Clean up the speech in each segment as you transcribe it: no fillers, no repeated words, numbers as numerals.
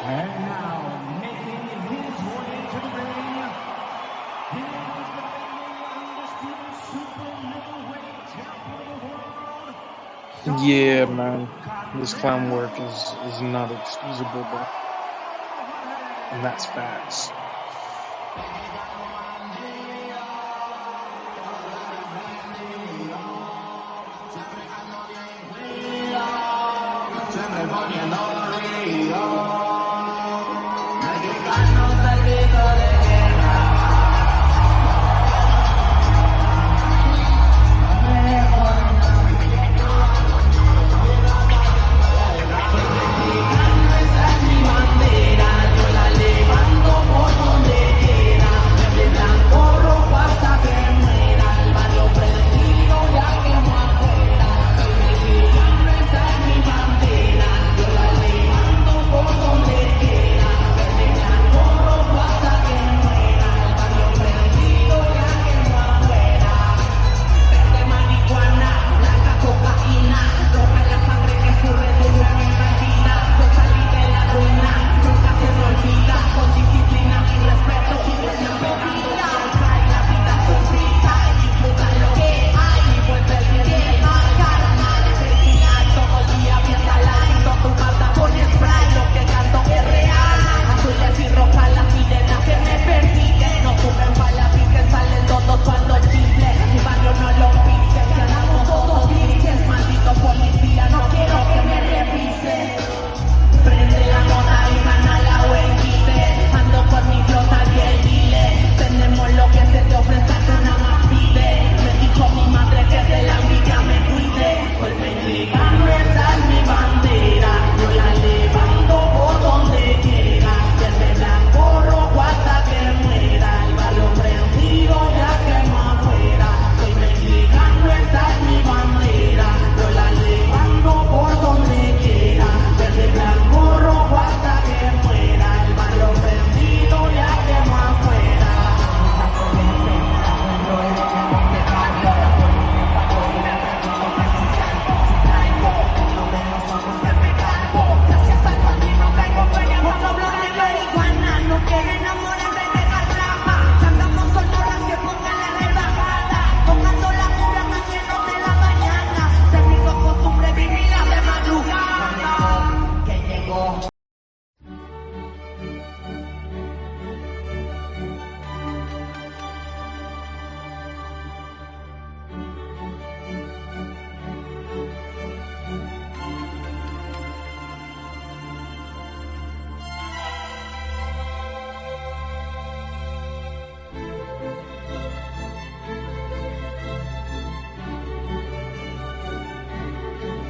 And now, making his way into the ring, he is the undisputed super middleweight champion of the world. Yeah, man. This clown work is not excusable, bro. And that's facts.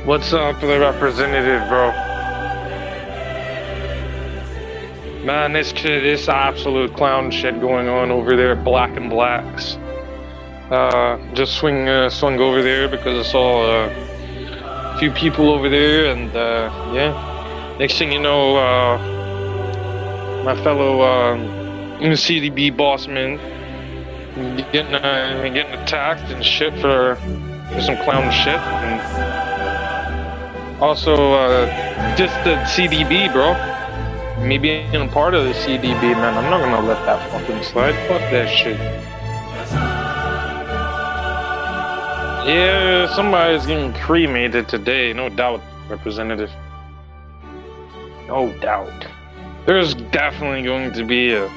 What's up for the representative, bro? Man, this absolute clown shit going on over there at Black and Blacks. Just swung over there because I saw a few people over there, and yeah. Next thing you know, my fellow CDB bossman getting attacked and shit for some clown shit. And also, just the CDB, bro. Me being a part of the CDB, man, I'm not gonna let that fucking slide. Fuck that shit. Yeah, somebody's getting cremated today, no doubt, Representative. No doubt. There's definitely going to be a...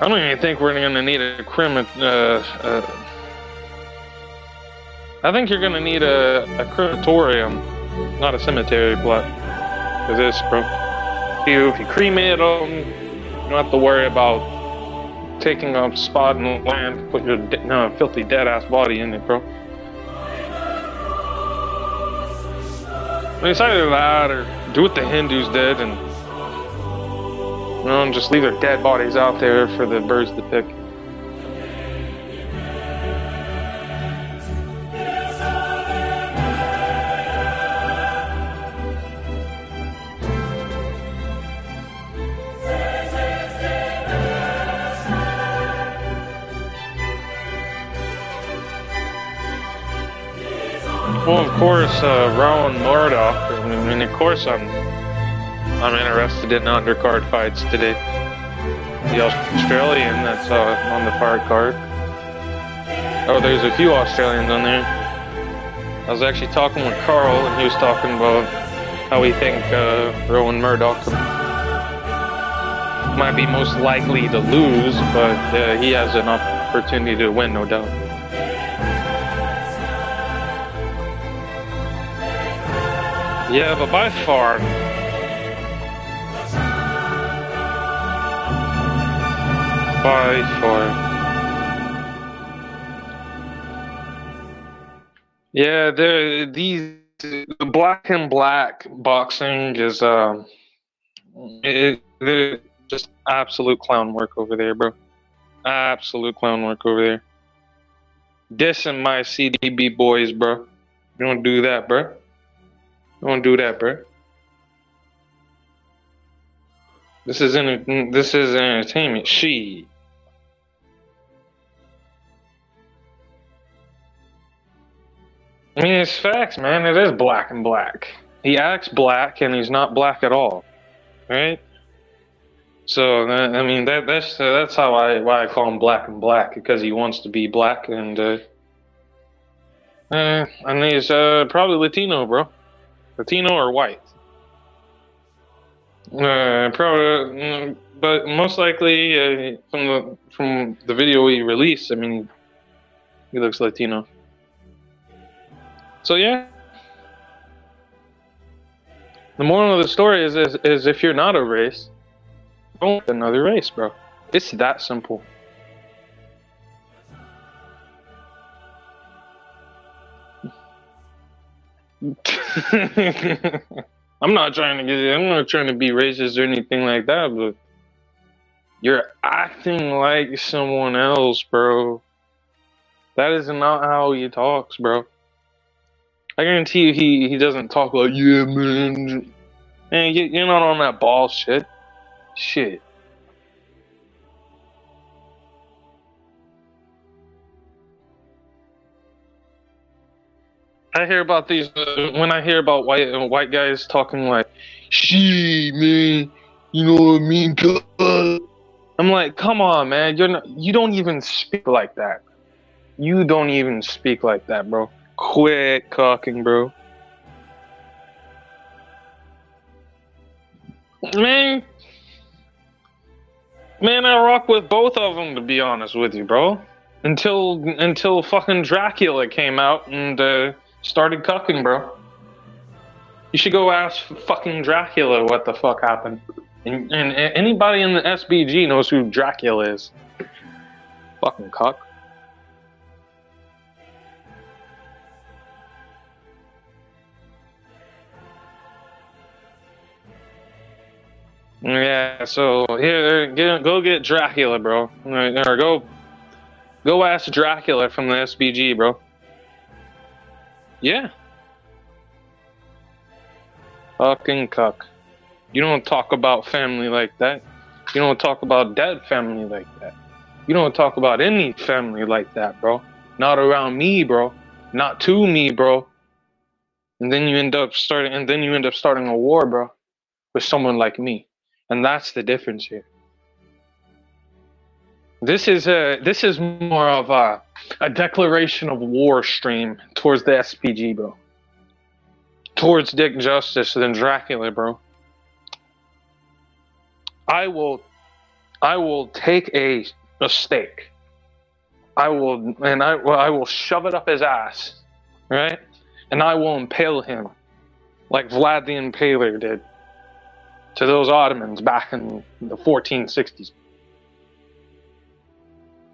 I don't even think we're gonna need a I think you're gonna need a crematorium, not a cemetery plot, for this, bro. If you cremate them, you don't have to worry about taking a spot in the land to put your filthy dead-ass body in it, bro. I mean, it's either that or do what the Hindus did and, just leave their dead bodies out there for the birds to pick. Well, of course, Rowan Murdoch. I mean, of course, I'm I'm interested in undercard fights today. The Australian that's on the card. Oh, there's a few Australians on there. I was actually talking with Carl, and he was talking about how we think Rowan Murdoch might be most likely to lose, but he has an opportunity to win, no doubt. Yeah, but by far, yeah, the black and black boxing is they're just absolute clown work over there, bro. Absolute clown work over there. Dissing my CDB boys, bro. You don't do that, bro. Don't do that, bro. This is entertainment. She. I mean, it's facts, man. It is black and black. He acts black, and he's not black at all, right? So I mean, that's how why I call him black and black, because he wants to be black, and he's probably Latino, bro. Latino or white. Probably, but most likely from the video he released, I mean, he looks Latino. So yeah, the moral of the story is if you're not a race, don't be another race, bro. It's that simple. I'm not trying to be racist or anything like that, but you're acting like someone else, bro. That is not how he talks, bro. I guarantee you he doesn't talk like, yeah, man. Man, you're not on that bullshit. Shit. I hear about these when I hear about white guys talking like, "Shit, man, you know what I mean?" I'm like, come on, man, you don't even speak like that. You don't even speak like that, bro. Quit cocking, bro. Man, I rock with both of them, to be honest with you, bro. Until fucking Dracula came out and started cucking, bro. You should go ask fucking Dracula what the fuck happened. And anybody in the SBG knows who Dracula is. Fucking cuck. Yeah, so here, go get Dracula, bro. Or go ask Dracula from the SBG, bro. Yeah. Fucking cuck. You don't talk about family like that. You don't talk about dead family like that. You don't talk about any family like that, bro. Not around me, bro. Not to me, bro. And then you end up starting a war, bro, with someone like me. And that's the difference here. This is more of a declaration of war stream towards the SPG, bro. Towards Dick Justice than Dracula, bro. I will take a stake. I will shove it up his ass, right? And I will impale him like Vlad the Impaler did to those Ottomans back in the 1460s.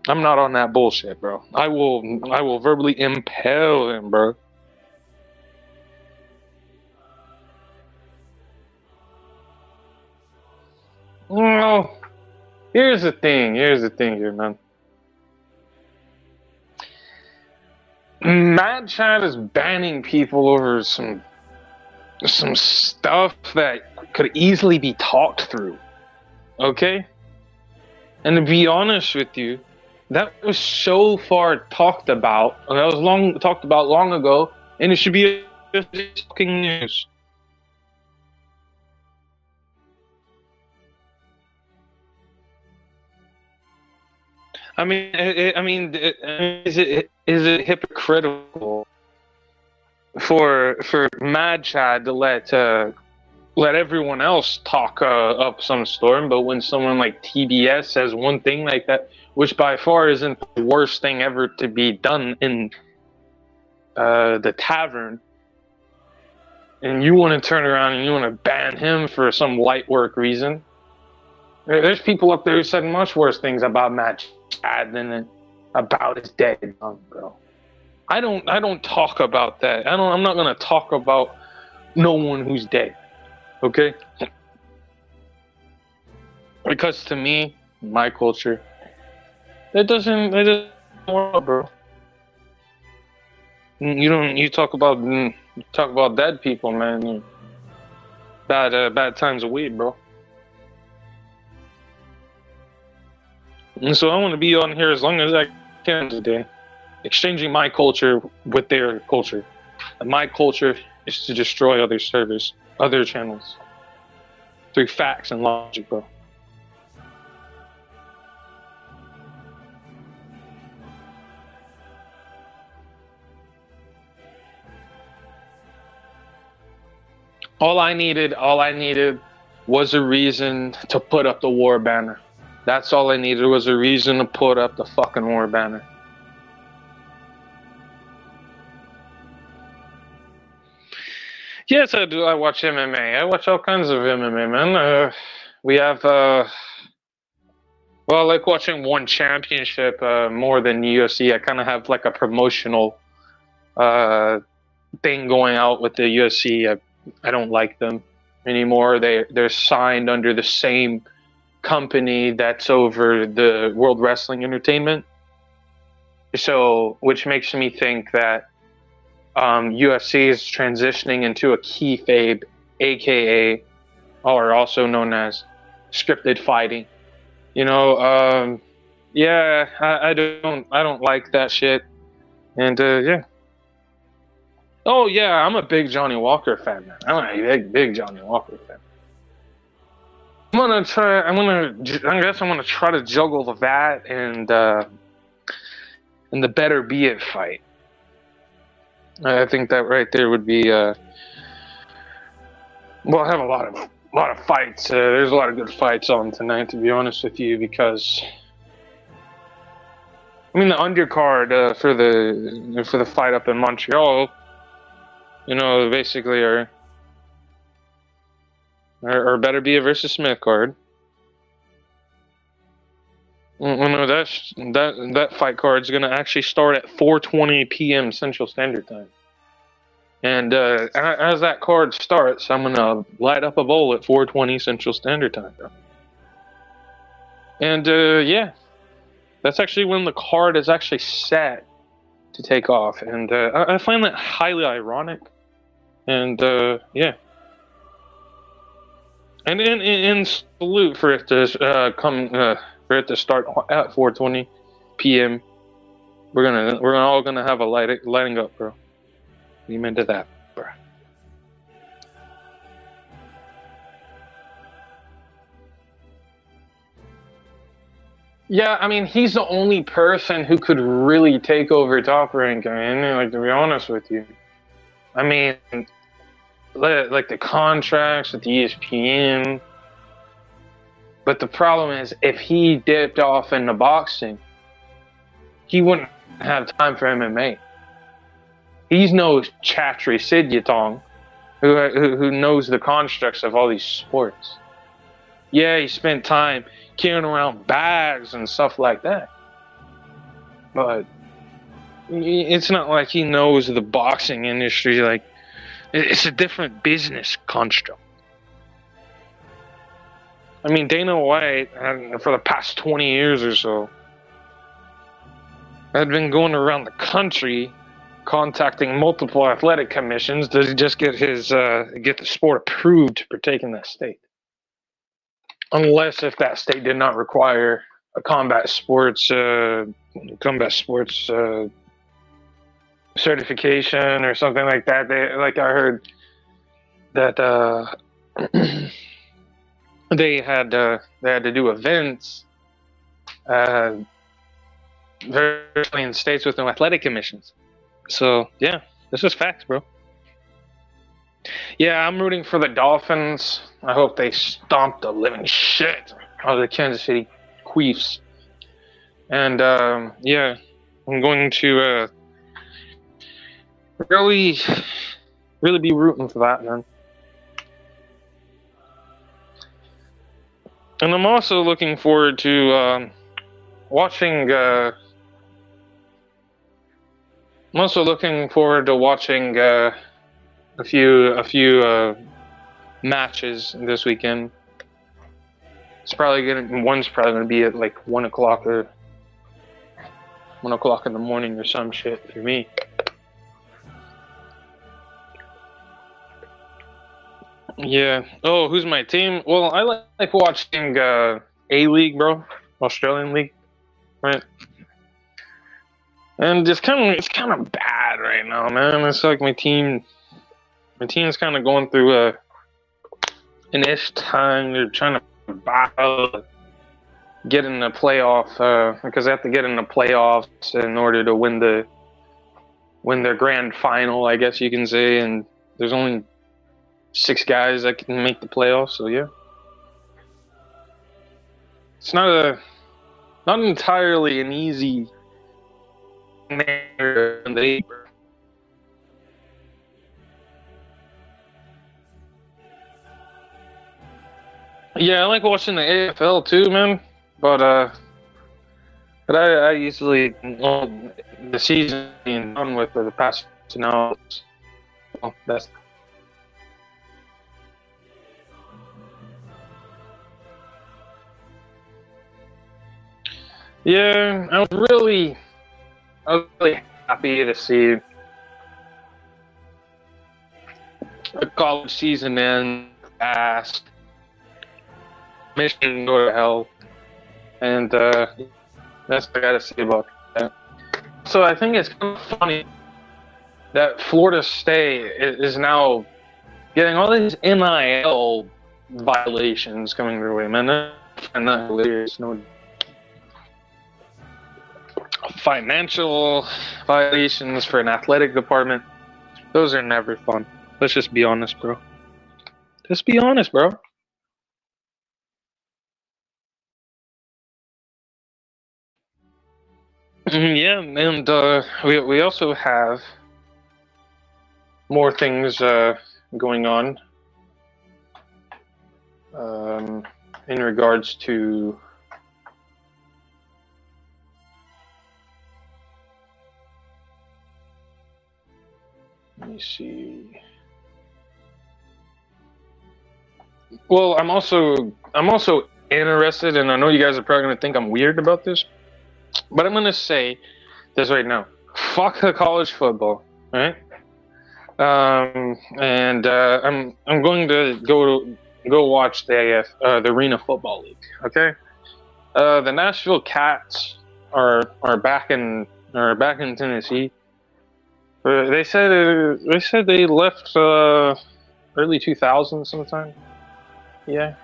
I'm not on that bullshit, bro. I will verbally impale him, bro. Well, here's the thing here, man. Mad Chat is banning people over some stuff that could easily be talked through. Okay? And to be honest with you, that was so far talked about, and that was talked about long ago, and it should be fucking news. Is it hypocritical for Mad Chad to let everyone else talk up some storm, but when someone like TBS says one thing like that, which by far isn't the worst thing ever to be done in the tavern, and you want to turn around and you want to ban him for some light work reason? There's people up there who said much worse things about Matt Chad than about his dead mom, bro. I don't talk about that. I'm not gonna talk about no one who's dead. Okay? Because to me, my culture, it doesn't work, bro. You talk about dead people, man. Bad times of weed, bro. And so I want to be on here as long as I can today, exchanging my culture with their culture. And my culture is to destroy other servers, other channels, through facts and logic, bro. All I needed was a reason to put up the war banner. That's all I needed was a reason to put up the fucking war banner. Yes, I do. I watch MMA. I watch all kinds of MMA, man. We have, well, I like watching one championship more than UFC. I kind of have like a promotional thing going out with the UFC. I don't like them anymore. They're signed under the same company that's over the World Wrestling Entertainment. So, which makes me think that UFC is transitioning into a kayfabe, aka, or also known as scripted fighting. Yeah, I don't like that shit, and yeah. Oh yeah, I'm a big Johnny Walker fan, man. I'm a big Johnny Walker fan. I guess I'm gonna try to juggle that and the Better Be It fight. I think that right there would be well, I have a lot of fights. There's a lot of good fights on tonight, to be honest with you, because the undercard for the fight up in Montreal, basically our Better Be It versus Smith card. That fight card is gonna actually start at 4:20 p.m. Central Standard Time. And as that card starts, I'm gonna light up a bowl at 4:20 Central Standard Time. And yeah, that's actually when the card is actually set to take off, and I find that highly ironic. And yeah, and in salute for it to for it to start at 4:20 p.m. We're all gonna have a lighting up, bro. Amen to that, bro. Yeah, he's the only person who could really take over Top Rank. Like, to be honest with you, like the contracts with the ESPN. But the problem is, if he dipped off into boxing, he wouldn't have time for MMA. He's no Chatri Sidyatong who knows the constructs of all these sports. Yeah, he spent time carrying around bags and stuff like that. But it's not like he knows the boxing industry. Like, it's a different business construct. Dana White, for the past 20 years or so, had been going around the country contacting multiple athletic commissions to just get the sport approved to partake in that state. Unless if that state did not require a combat sports certification or something like that. I heard that they had to do events in states with no athletic commissions. So yeah, this is facts, bro. Yeah, I'm rooting for the Dolphins. I hope they stomp the living shit out of the Kansas City Chiefs. And yeah, I'm going to really be rooting for that, man. And I'm also looking forward to watching. I'm also looking forward to watching a few matches this weekend. One's probably gonna be at like 1 o'clock or 1 o'clock in the morning or some shit for me. Yeah. Oh, who's my team? Well, I like watching A-League, bro. Australian League, right? And it's kind of bad right now, man. It's like my team's kind of going through an ish time. They're trying to battle, get in the playoff because they have to get in the playoffs in order to win their grand final, I guess you can say. And there's only 6 guys that can make the playoffs, so yeah. It's not entirely an easy manner. Yeah, I like watching the AFL too, man. But I usually, well, the season being done with for the past now. Well, that's. Yeah, I was really happy to see the college season end fast. Michigan go to hell, and that's what I gotta say about that. So I think it's kind of funny that Florida State is now getting all these NIL violations coming their way, man. I find that hilarious. No financial violations for an athletic department. Those are never fun. Let's just be honest, bro. Just be honest, bro. Yeah, and we also have more things going on in regards to let me see. Well, I'm also interested, and I know you guys are probably gonna think I'm weird about this, but I'm gonna say this right now. Fuck the college football, right? And I'm going to go watch the Arena Football League. Okay, the Nashville Cats are back in Tennessee. They said they left early 2000s sometime. Yeah,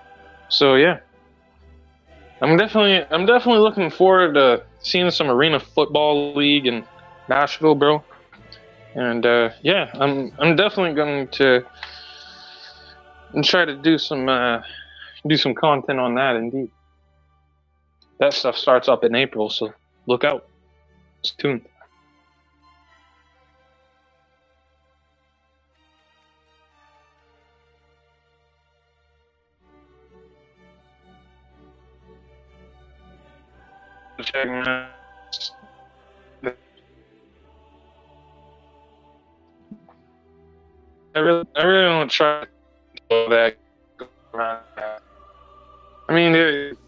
so yeah. I'm definitely looking forward to seeing some Arena Football League in Nashville, bro. And yeah, I'm definitely going to try to do some content on that. Indeed, that stuff starts up in April, so look out. Stay tuned. I really don't try to do that. I mean,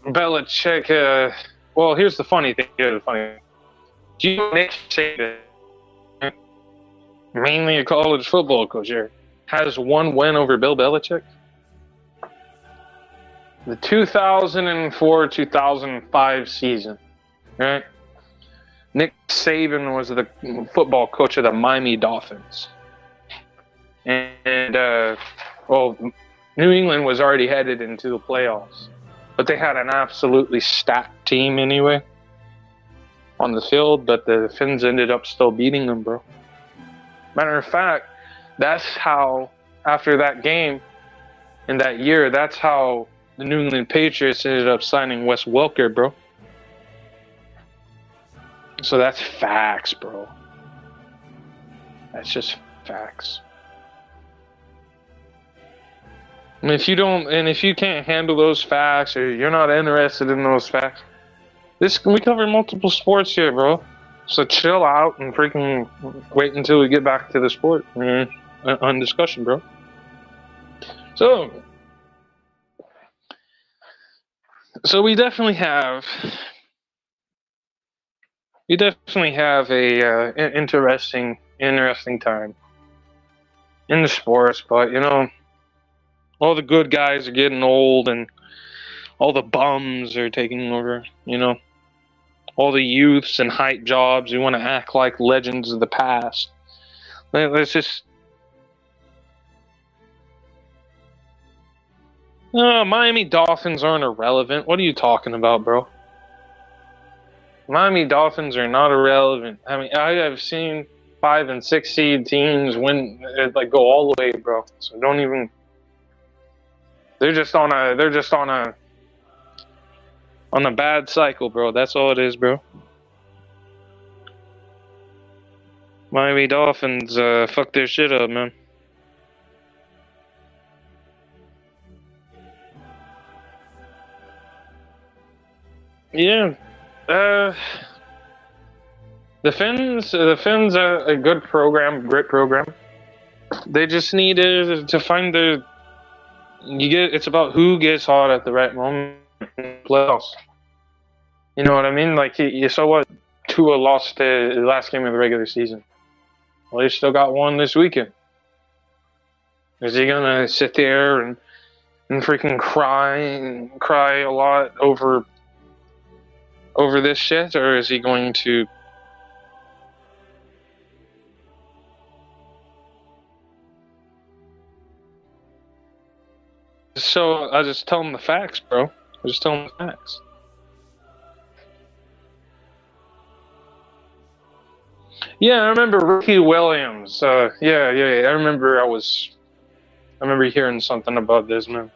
Belichick. Well, here's the funny thing. Do you know Nick Saban, mainly a college football coach here, has one win over Bill Belichick? The 2004-2005 season, right? Nick Saban was the football coach of the Miami Dolphins. And well, New England was already headed into the playoffs, but they had an absolutely stacked team anyway. on the field, but the Finns ended up still beating them, bro. Matter of fact, that's how, after that game in that year, that's how the New England Patriots ended up signing Wes Welker, bro. So that's facts, bro. That's just facts. And if you can't handle those facts, or you're not interested in those facts, we cover multiple sports here, bro. So chill out and freaking wait until we get back to the sport on discussion, bro. So we definitely have a interesting time in the sports, but you know, all the good guys are getting old and all the bums are taking over, you know. All the youths and hype jobs who want to act like legends of the past. Let's just... Miami Dolphins aren't irrelevant. What are you talking about, bro? Miami Dolphins are not irrelevant. I mean, I have seen 5 and 6 seed teams win, like, go all the way, bro. So don't even... They're just on a bad cycle, bro. That's all it is, bro. Miami Dolphins fuck their shit up, man. Yeah. The Finns are a good program, great program. They just need to find it's about who gets hot at the right moment in playoffs. You know what I mean? Like, you saw what Tua lost the last game of the regular season. Well, he still got one this weekend. Is he gonna sit there and freaking cry a lot over this shit, or is he going to... So I just tell him the facts, bro. I just tell him the facts. Yeah, I remember Ricky Williams. Yeah. I remember hearing something about this, man.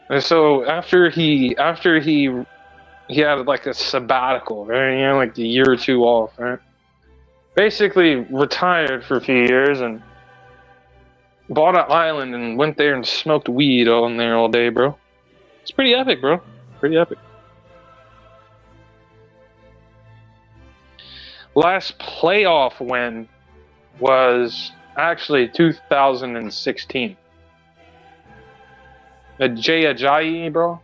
And so after he had like a sabbatical, right? You know, like a year or two off, right? Basically retired for a few years and bought an island and went there and smoked weed on there all day, bro. It's pretty epic, bro. Pretty epic. Last playoff win was actually 2016. Jay Ajayi, bro.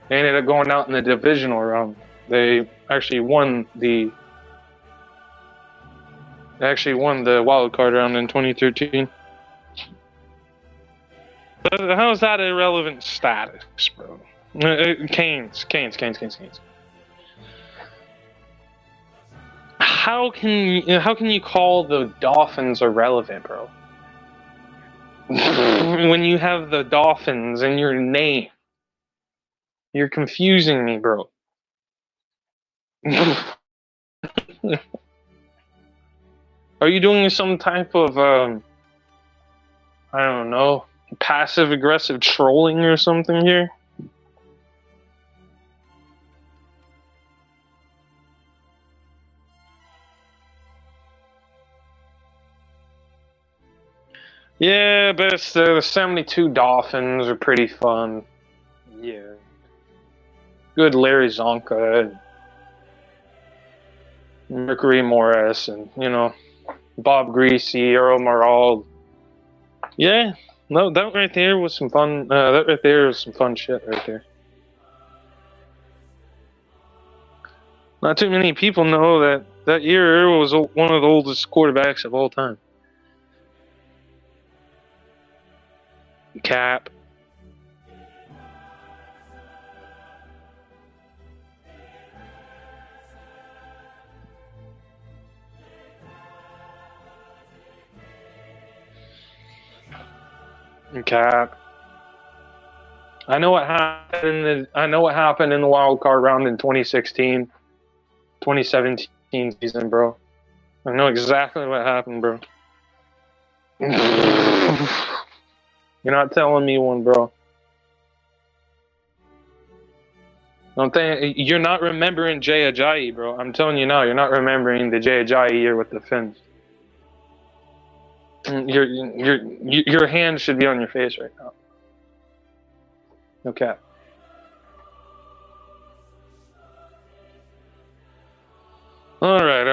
They ended up going out in the divisional round. They actually won the wild card round in 2013. How is that irrelevant status, bro? Canes. How can you call the Dolphins irrelevant, bro? When you have the Dolphins in your name, you're confusing me, bro. Are you doing some type of I don't know, passive aggressive trolling or something here? Yeah, but it's the 72 Dolphins are pretty fun. Yeah. Good Larry Zonka, Mercury Morris, and, you know, Bob Greasy, Earl Morald. Yeah, no, that right there was some fun. That right there was some fun shit right there. Not too many people know that year was one of the oldest quarterbacks of all time. Cap. Cap. I know what happened in the wild card round in 2016. 2017 season, bro. I know exactly what happened, bro. You're not telling me one, bro. You're not remembering Jay Ajayi, bro. I'm telling you now, you're not remembering the Jay Ajayi year with the Finns. Your hand should be on your face right now. Okay. All right.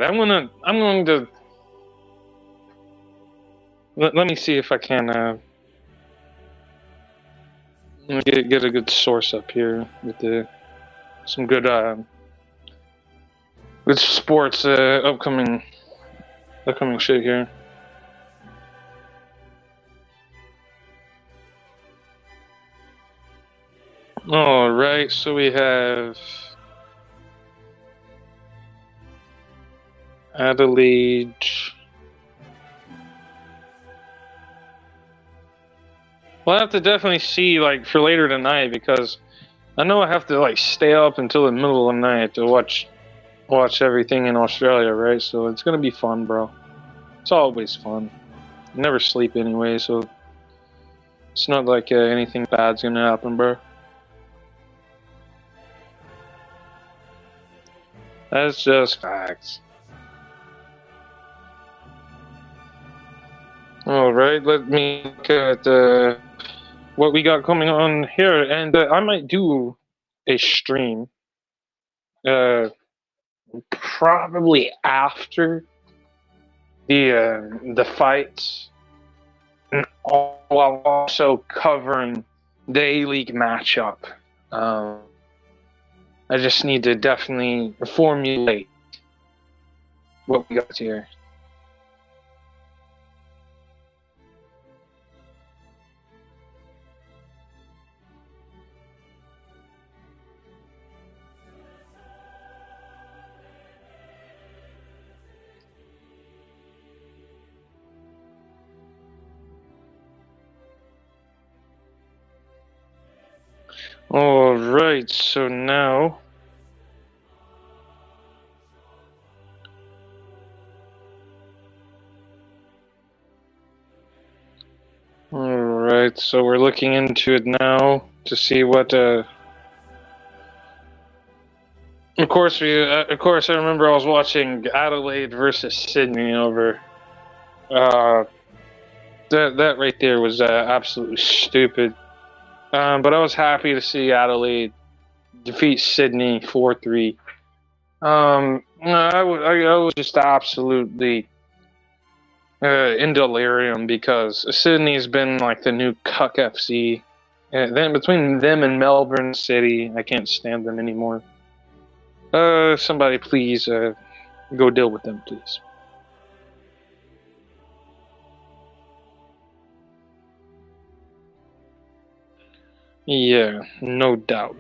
I'm going to let me see if I can get a good source up here with some good sports upcoming shit here. All right, so we have Adelaide. Well, I have to definitely see like for later tonight because I know I have to like stay up until the middle of the night to watch everything in Australia, right? So it's gonna be fun, bro. It's always fun. I never sleep anyway, so it's not like anything bad's gonna happen, bro. That's just facts. All right, let me look at what we got coming on here, and I might do a stream, probably after the fights, and while also covering the A-League matchup. I just need to definitely formulate what we got here. All right, so now so we're looking into it now to see what. Of course, I remember I was watching Adelaide versus Sydney over. That right there was absolutely stupid. But I was happy to see Adelaide defeat Sydney 4-3. I was just absolutely in delirium because Sydney's been like the new Cuck FC. Then between them and Melbourne City, I can't stand them anymore. Somebody please go deal with them, please. Yeah, no doubt.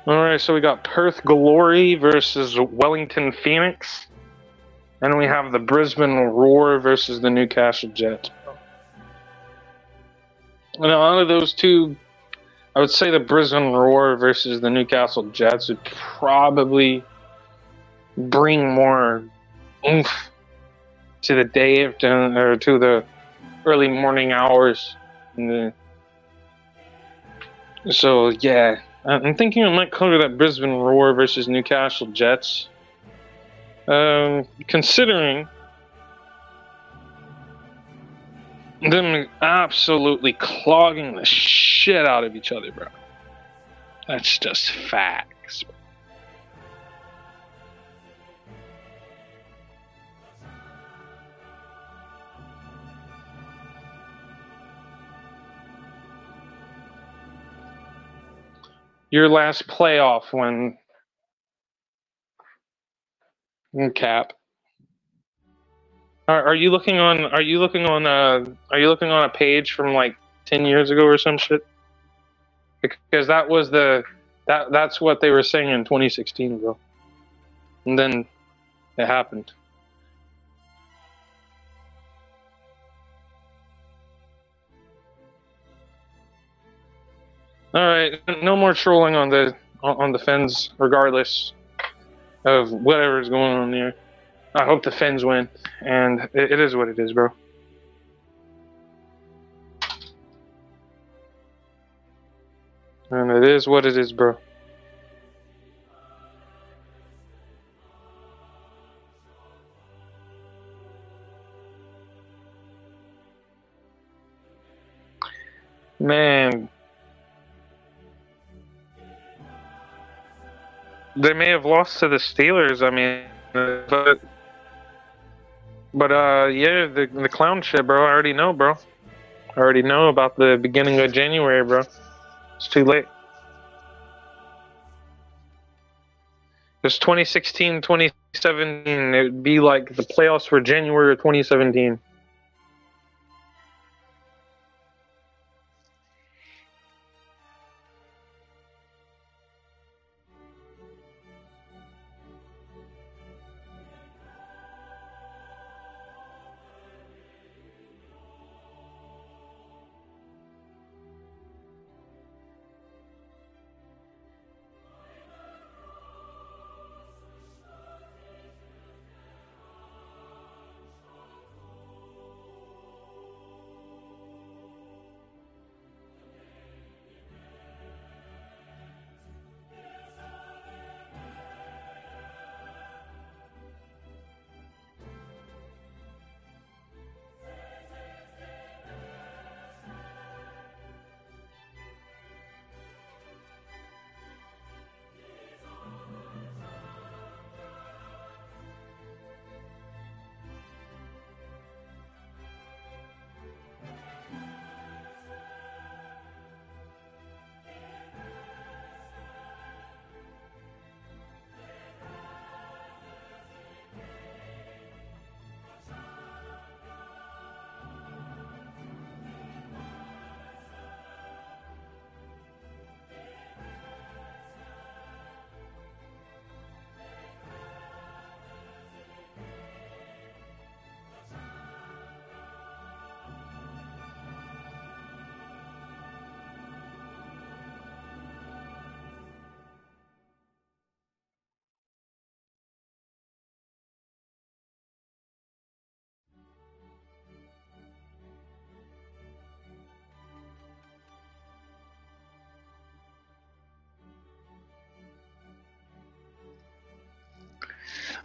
Alright, so we got Perth Glory versus Wellington Phoenix. And we have the Brisbane Roar versus the Newcastle Jets. Now, out of those two, I would say the Brisbane Roar versus the Newcastle Jets would probably bring more oomph to the day or to the early morning hours. So, yeah. I'm thinking I might cover that Brisbane Roar versus Newcastle Jets. Considering them absolutely clogging the shit out of each other, bro. That's just facts. Your last playoff when Cap. Are you looking on a page from like 10 years ago or some shit? Because that's what they were saying in 2016, bro. And then it happened. All right, no more trolling on the Fens, regardless of whatever's going on there. I hope the Fens win, and it is what it is, bro. And it is what it is, bro. Man, they may have lost to the Steelers. I mean, but yeah, the clown shit, bro. I already know, bro. I already know about the beginning of January, bro. It's too late. It's 2016, 2017. It would be like the playoffs for January of 2017.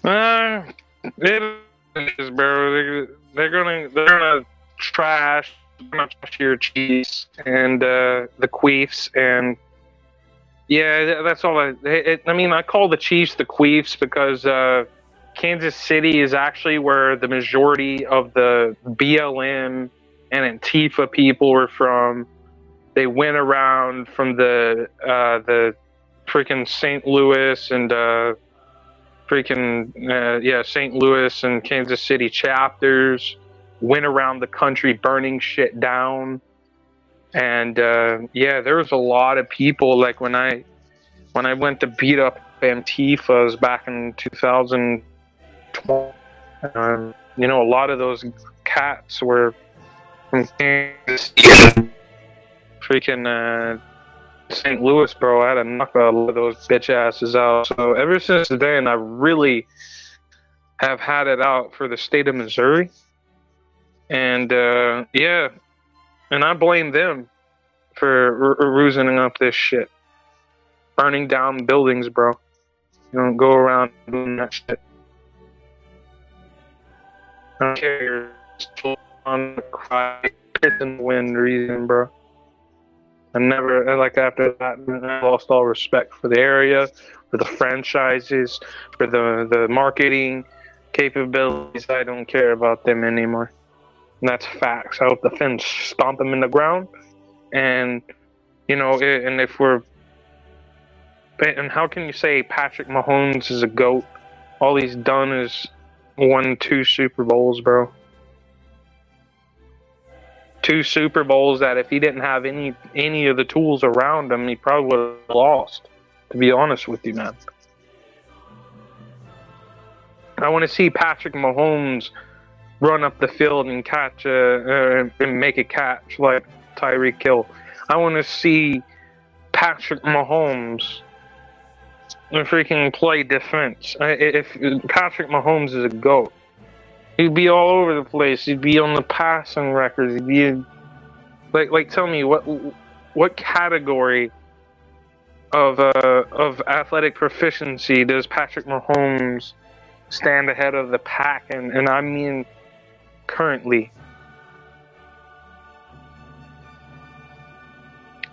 It is, bro. They're gonna trash your Chiefs and the Queefs, and yeah, that's all. I mean, I call the Chiefs the Queefs because Kansas City is actually where the majority of the BLM and Antifa people were from. They went around from the freaking St. Louis and St. Louis and Kansas City chapters, went around the country burning shit down. And there was a lot of people, like when I went to beat up Antifas back in 2012, a lot of those cats were from Kansas City, freaking St. Louis, bro. I had to knock a lot of those bitch asses out. So ever since then, I really have had it out for the state of Missouri. And and I blame them for loosening up this shit. Burning down buildings, bro. You don't go around doing that shit. I don't care. You're still on the cry, in the wind reason, bro. I never, like after that, I lost all respect for the area, for the franchises, for the marketing capabilities. I don't care about them anymore. And that's facts. I hope the Finns stomp them in the ground. And, and if we're... And how can you say Patrick Mahomes is a GOAT? All he's done is won 2 Super Bowls, bro. 2 Super Bowls that if he didn't have any of the tools around him, he probably would have lost, to be honest with you, man. I want to see Patrick Mahomes run up the field and catch and make a catch like Tyreek Hill. I want to see Patrick Mahomes freaking play defense. If Patrick Mahomes is a GOAT, he'd be all over the place. He'd be on the passing records. He'd be like tell me what category of athletic proficiency does Patrick Mahomes stand ahead of the pack? And I mean currently.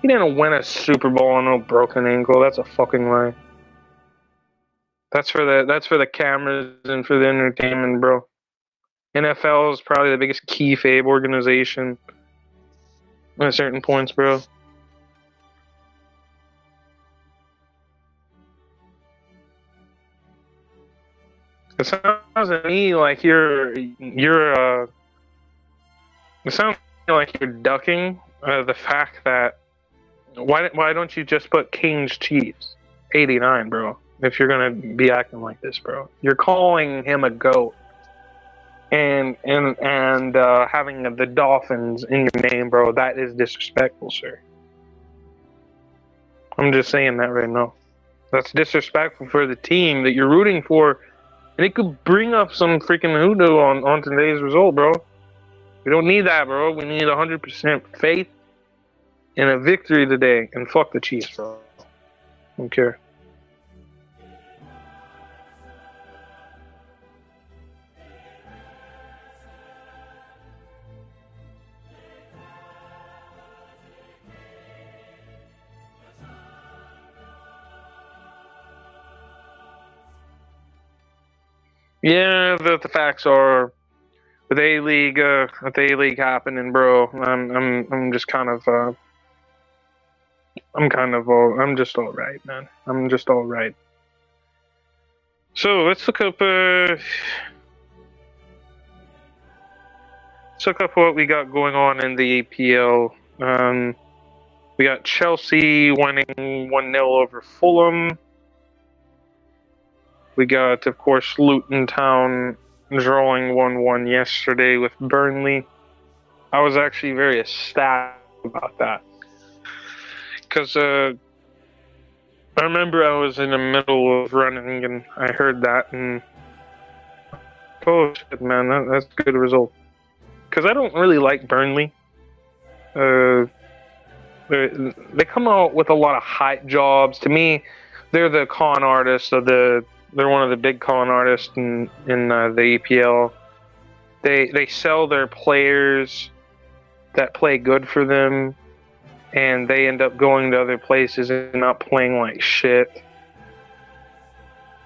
He didn't win a Super Bowl on no broken ankle. That's a fucking lie. That's for the cameras and for the entertainment, bro. NFL is probably the biggest kayfabe organization at certain points, bro. It sounds to me like you're it sounds like you're ducking the fact that why don't you just put King's Chiefs 89, bro? If you're gonna be acting like this, bro, you're calling him a GOAT and having the Dolphins in your name, bro. That is disrespectful, sir. I'm just saying that right now. That's disrespectful for the team that you're rooting for, and it could bring up some freaking hoodoo on today's result, bro. We don't need that, bro. We need 100% faith in a victory today, and fuck the Chiefs, bro. I don't care. Yeah, the facts are with A-League happening, bro. I'm just kind of I'm just all right, man. I'm just all right. So let's look up what we got going on in the APL. We got Chelsea winning 1-0 over Fulham. We got, of course, Luton Town drawing 1-1 yesterday with Burnley. I was actually very ecstatic about that. Because I remember I was in the middle of running and I heard that and oh shit, man, that's a good result. Because I don't really like Burnley. They come out with a lot of hype jobs. To me, they're the con artists of they're one of the big con artists in the EPL. They sell their players that play good for them, and they end up going to other places and not playing like shit.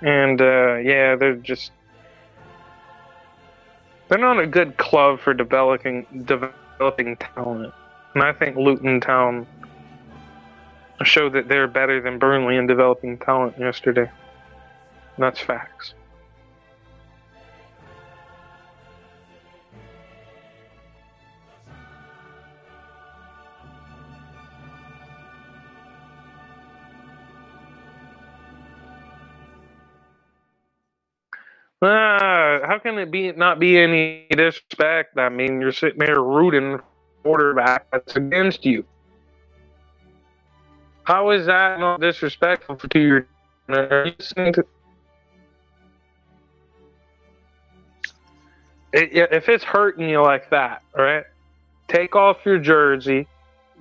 And yeah, they're not a good club for developing talent. And I think Luton Town showed that they're better than Burnley in developing talent yesterday. And that's facts. How can it not be any disrespect? I mean, you're sitting there rooting for quarterback that's against you. How is that not disrespectful to your team? Are you listening to? If it's hurting you like that, all right, take off your jerseys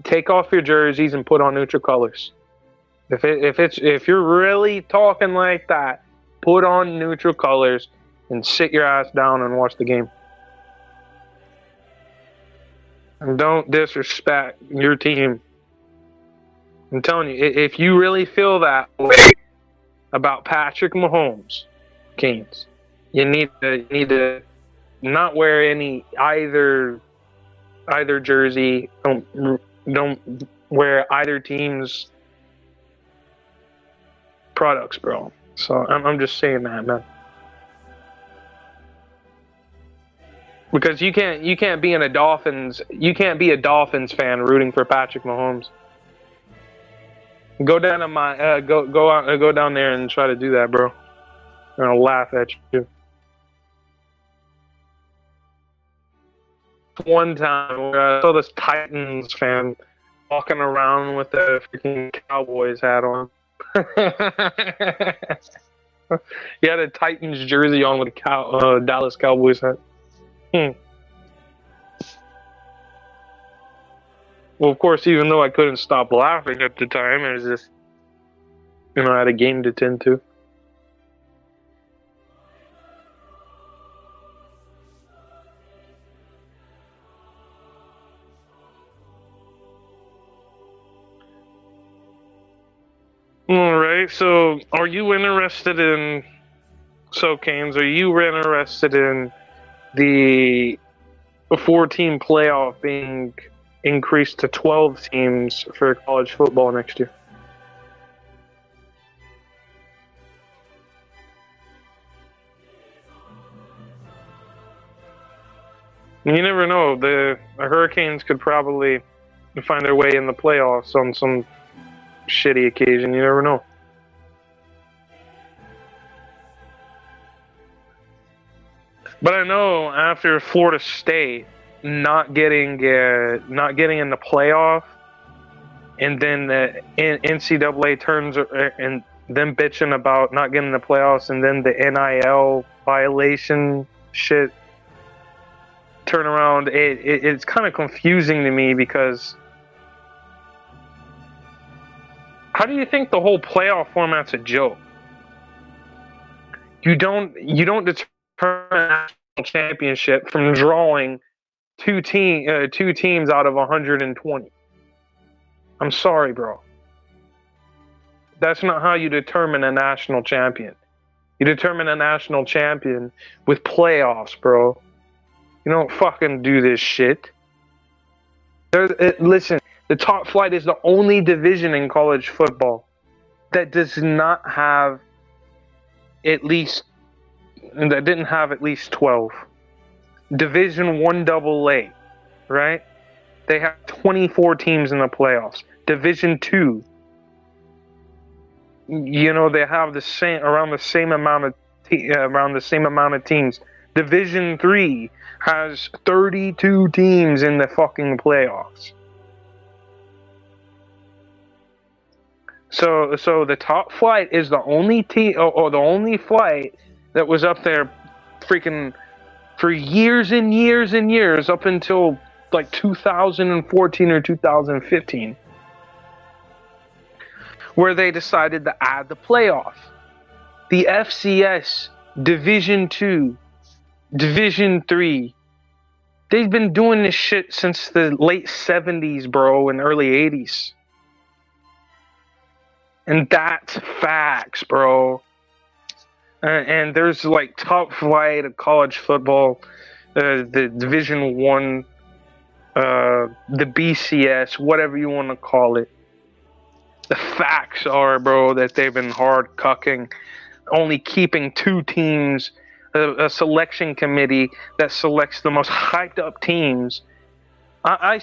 and put on neutral colors. If you're really talking like that, put on neutral colors and sit your ass down and watch the game. And don't disrespect your team. I'm telling you, if you really feel that way about Patrick Mahomes, Canes, you need to not wear either jersey. Don't wear either team's products, bro. So I'm just saying that, man. Because you can't be a Dolphins fan rooting for Patrick Mahomes. Go down to go down there and try to do that, bro. I'm gonna laugh at you. one time where I saw this Titans fan walking around with a freaking Cowboys hat on. He had a Titans jersey on with a Dallas Cowboys hat. Well, of course, even though I couldn't stop laughing at the time, it was just, I had a game to tend to. Alright, so are you interested in, Canes, are you interested in the 4-team playoff being increased to 12 teams for college football next year? You never know. The Hurricanes could probably find their way in the playoffs on some shitty occasion. You never know. But I know after Florida State not getting in the playoff, and then the NCAA turns and them bitching about not getting the playoffs, and then the NIL violation shit turn around. It's kind of confusing to me, because how do you think the whole playoff format's a joke? You don't determine a national championship from drawing two teams out of 120. I'm sorry, bro. That's not how you determine a national champion. You determine a national champion with playoffs, bro. You don't fucking do this shit. Listen, the top flight is the only division in college football that didn't have at least 12. Division 1 AA, right? They have 24 teams in the playoffs. Division 2, they have around the same amount of teams. Division 3 has 32 teams in the fucking playoffs. So the top flight is the only team, or the only flight that was up there freaking for years and years and years, up until like 2014 or 2015, where they decided to add the playoff. The FCS, Division 2, Division 3, they've been doing this shit since the late 70s, bro, and early 80s. And that's facts, bro. And there's like top flight of college football, the Division 1, the BCS, whatever you want to call it. The facts are, bro, that they've been hard cucking, only keeping 2 teams, a selection committee that selects the most hyped up teams. I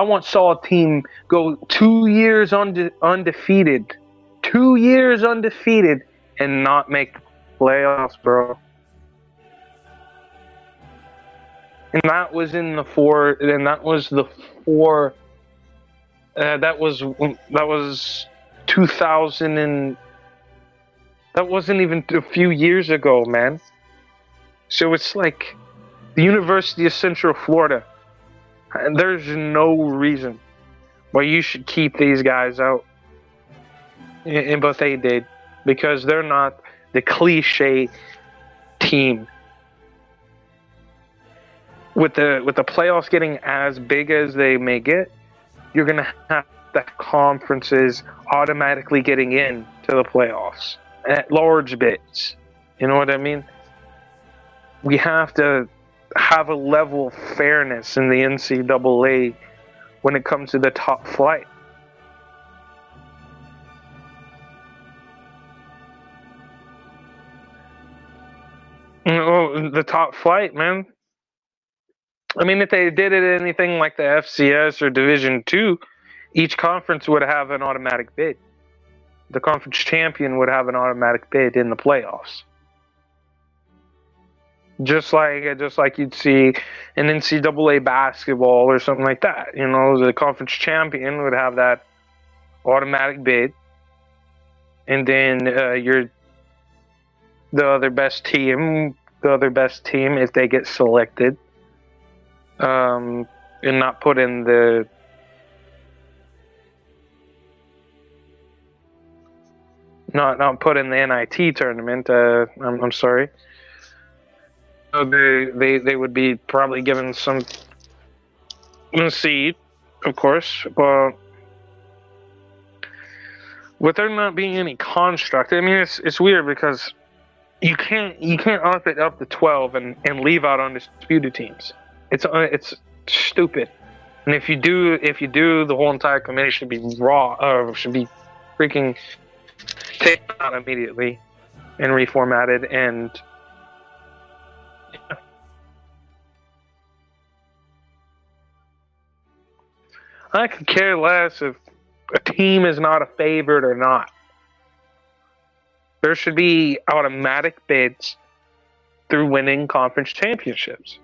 once saw a team go 2 years undefeated, 2 years undefeated, and not make the playoffs, bro. And that was in the 4. And that was the 4. That was 2000, and that wasn't even a few years ago, man. So it's like the University of Central Florida. And there's no reason why you should keep these guys out. But they did, because they're not the cliche team. With the playoffs getting as big as they may get, you're gonna have the conferences automatically getting in to the playoffs at large bits. You know what I mean? We have to have a level of fairness in the NCAA when it comes to the top flight. The top flight, man. I mean, if they did it anything like the FCS or Division 2, each conference would have an automatic bid. The conference champion would have an automatic bid in the playoffs. just like you'd see in NCAA basketball or something like that. You know, the conference champion would have that automatic bid, and then the other best team, if they get selected, and not put in the not put in the NIT tournament. I'm sorry. So they would be probably given some seed, of course, but with there not being any construct, I mean, it's weird because you can't up it up to 12 and leave out undisputed teams. It's stupid. And if you do, the whole entire committee should be should be freaking taken out immediately and reformatted. And I could care less if a team is not a favorite or not. There should be automatic bids through winning conference championships.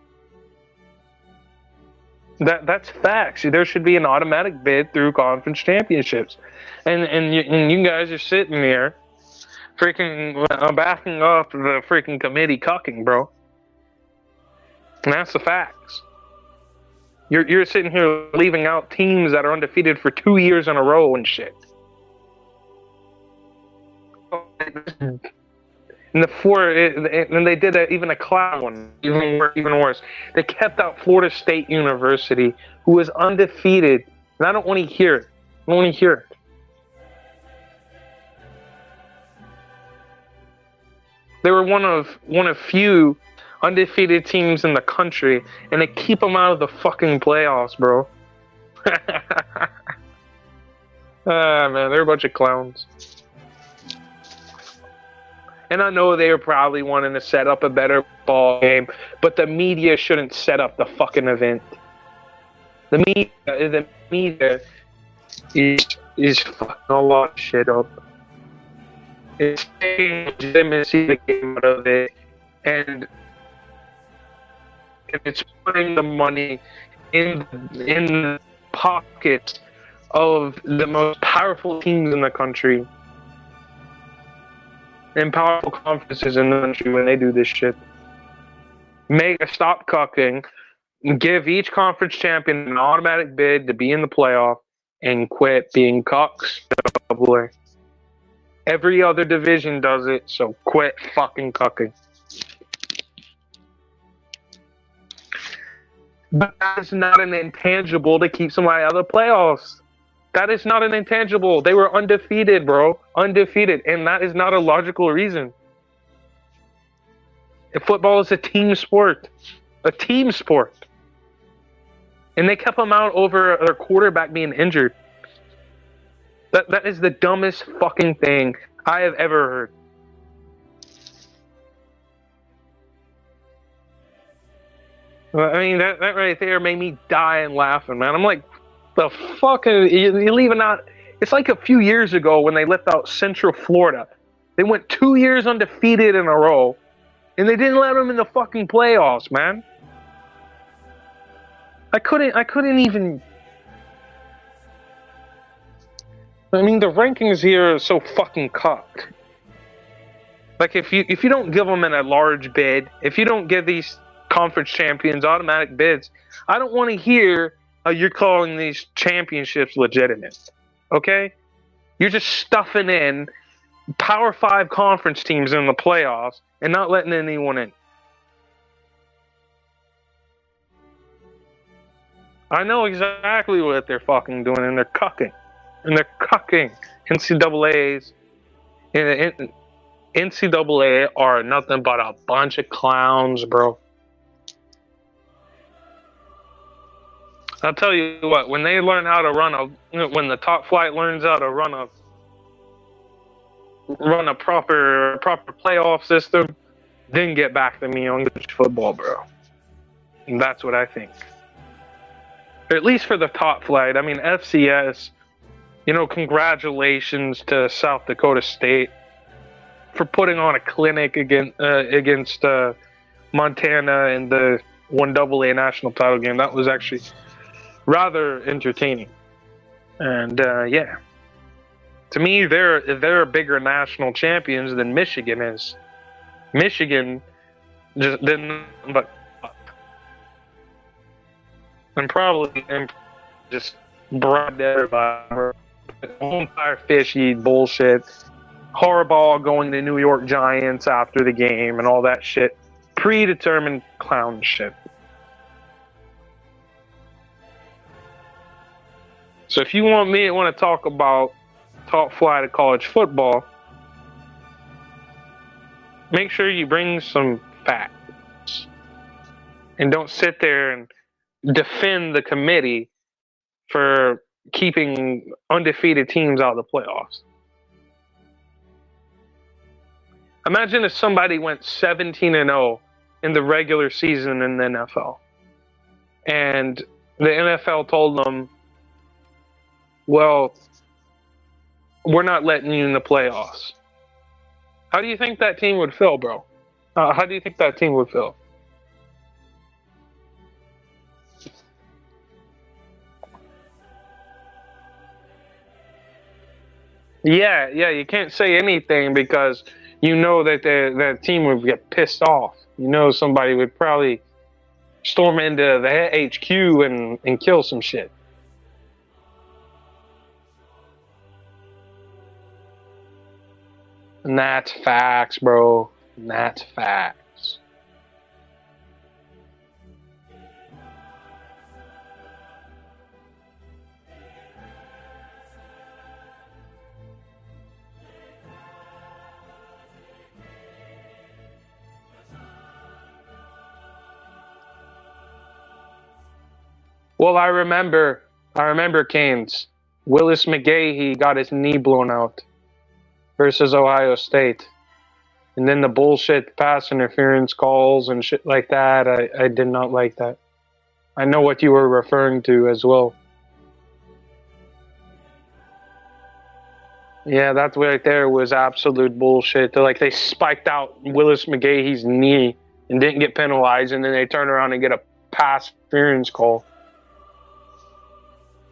That's facts. There should be an automatic bid through conference championships, and you guys are sitting there, freaking backing up the freaking committee cucking, bro. And that's the facts. You're sitting here leaving out teams that are undefeated for 2 years in a row and shit. And they did even a clown one, even worse. They kept out Florida State University, who was undefeated, and I don't want to hear it. I don't want to hear it. They were one of few undefeated teams in the country, and they keep them out of the fucking playoffs, bro. Man, they're a bunch of clowns. And I know they were probably wanting to set up a better ball game, but the media shouldn't set up the fucking event. The media is fucking a lot of shit up. It's taking legitimacy the game out of it, and it's putting the money in the pockets of the most powerful teams in the country. And powerful conferences in the country when they do this shit. Stop cucking, give each conference champion an automatic bid to be in the playoff, and quit being cucks. Every other division does it, so quit fucking cucking. But that is not an intangible to keep somebody out of the playoffs. That is not an intangible. They were undefeated, bro. Undefeated. And that is not a logical reason. If football is a team sport. A team sport. And they kept them out over their quarterback being injured. That is the dumbest fucking thing I have ever heard. I mean, that right there made me die and laughing, man. I'm like, the fuck are you leaving out? It's like a few years ago when they left out Central Florida. They went 2 years undefeated in a row, and they didn't let them in the fucking playoffs, man. I couldn't even. I mean, the rankings here are so fucking cocked. Like, if you don't give them in a large bid, if you don't give these conference champions automatic bids, I don't want to hear you're calling these championships legitimate. Okay? You're just stuffing in Power 5 conference teams in the playoffs and not letting anyone in. I know exactly what they're fucking doing, and they're cucking. And they're cucking. NCAA are nothing but a bunch of clowns, bro. I'll tell you what, when they learn how to when the top flight learns how to run a proper playoff system, then get back to me on good football, bro. And that's what I think. Or at least for the top flight. I mean, FCS, congratulations to South Dakota State for putting on a clinic against Montana in the 1AA national title game. That was actually rather entertaining. And yeah, to me, they're bigger national champions than Michigan is. Michigan just didn't, but and probably just bribed everybody. Home fire fishy bullshit. Harbaugh going to New York Giants after the game and all that shit. Predetermined clown shit. So if you want to talk about top flight of college football, make sure you bring some facts. And don't sit there and defend the committee for keeping undefeated teams out of the playoffs. Imagine if somebody went 17-0 in the regular season in the NFL. And the NFL told them, well, we're not letting you in the playoffs. How do you think that team would feel, bro? How do you think that team would feel? Yeah, you can't say anything because you know that that team would get pissed off. You know somebody would probably storm into the HQ and kill some shit. And that's facts, bro. And that's facts. Well, I remember Canes. Willis McGahee got his knee blown out versus Ohio State. And then the bullshit pass interference calls and shit like that, I did not like that. I know what you were referring to as well. Yeah, that right there was absolute bullshit. They spiked out Willis McGahee's knee and didn't get penalized, and then they turn around and get a pass interference call.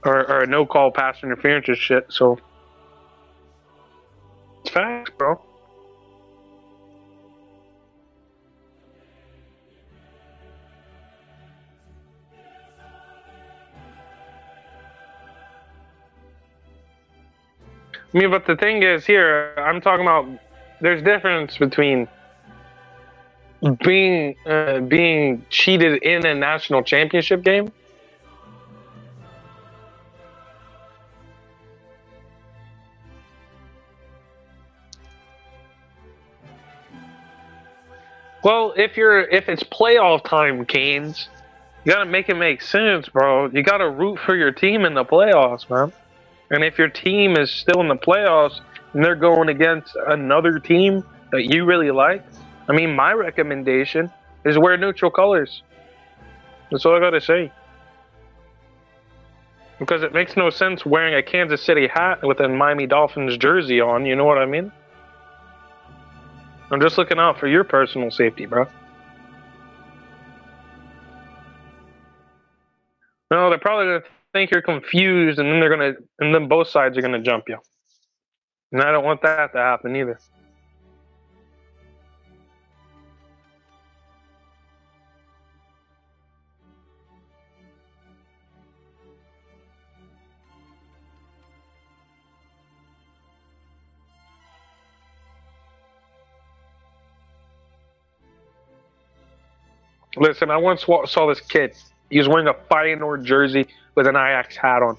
Or a no-call pass interference or shit, so... It's facts, bro. I mean, but the thing is here, I'm talking about there's difference between being cheated in a national championship game Well, if it's playoff time, Canes, you gotta make it make sense, bro. You gotta root for your team in the playoffs, man. And if your team is still in the playoffs and they're going against another team that you really like, I mean, my recommendation is wear neutral colors. That's all I gotta say. Because it makes no sense wearing a Kansas City hat with a Miami Dolphins jersey on, you know what I mean? I'm just looking out for your personal safety, bro. No, they're probably gonna think you're confused, and then both sides are gonna jump you. And I don't want that to happen either. Listen, I once saw this kid. He was wearing a Feyenoord jersey with an Ajax hat on.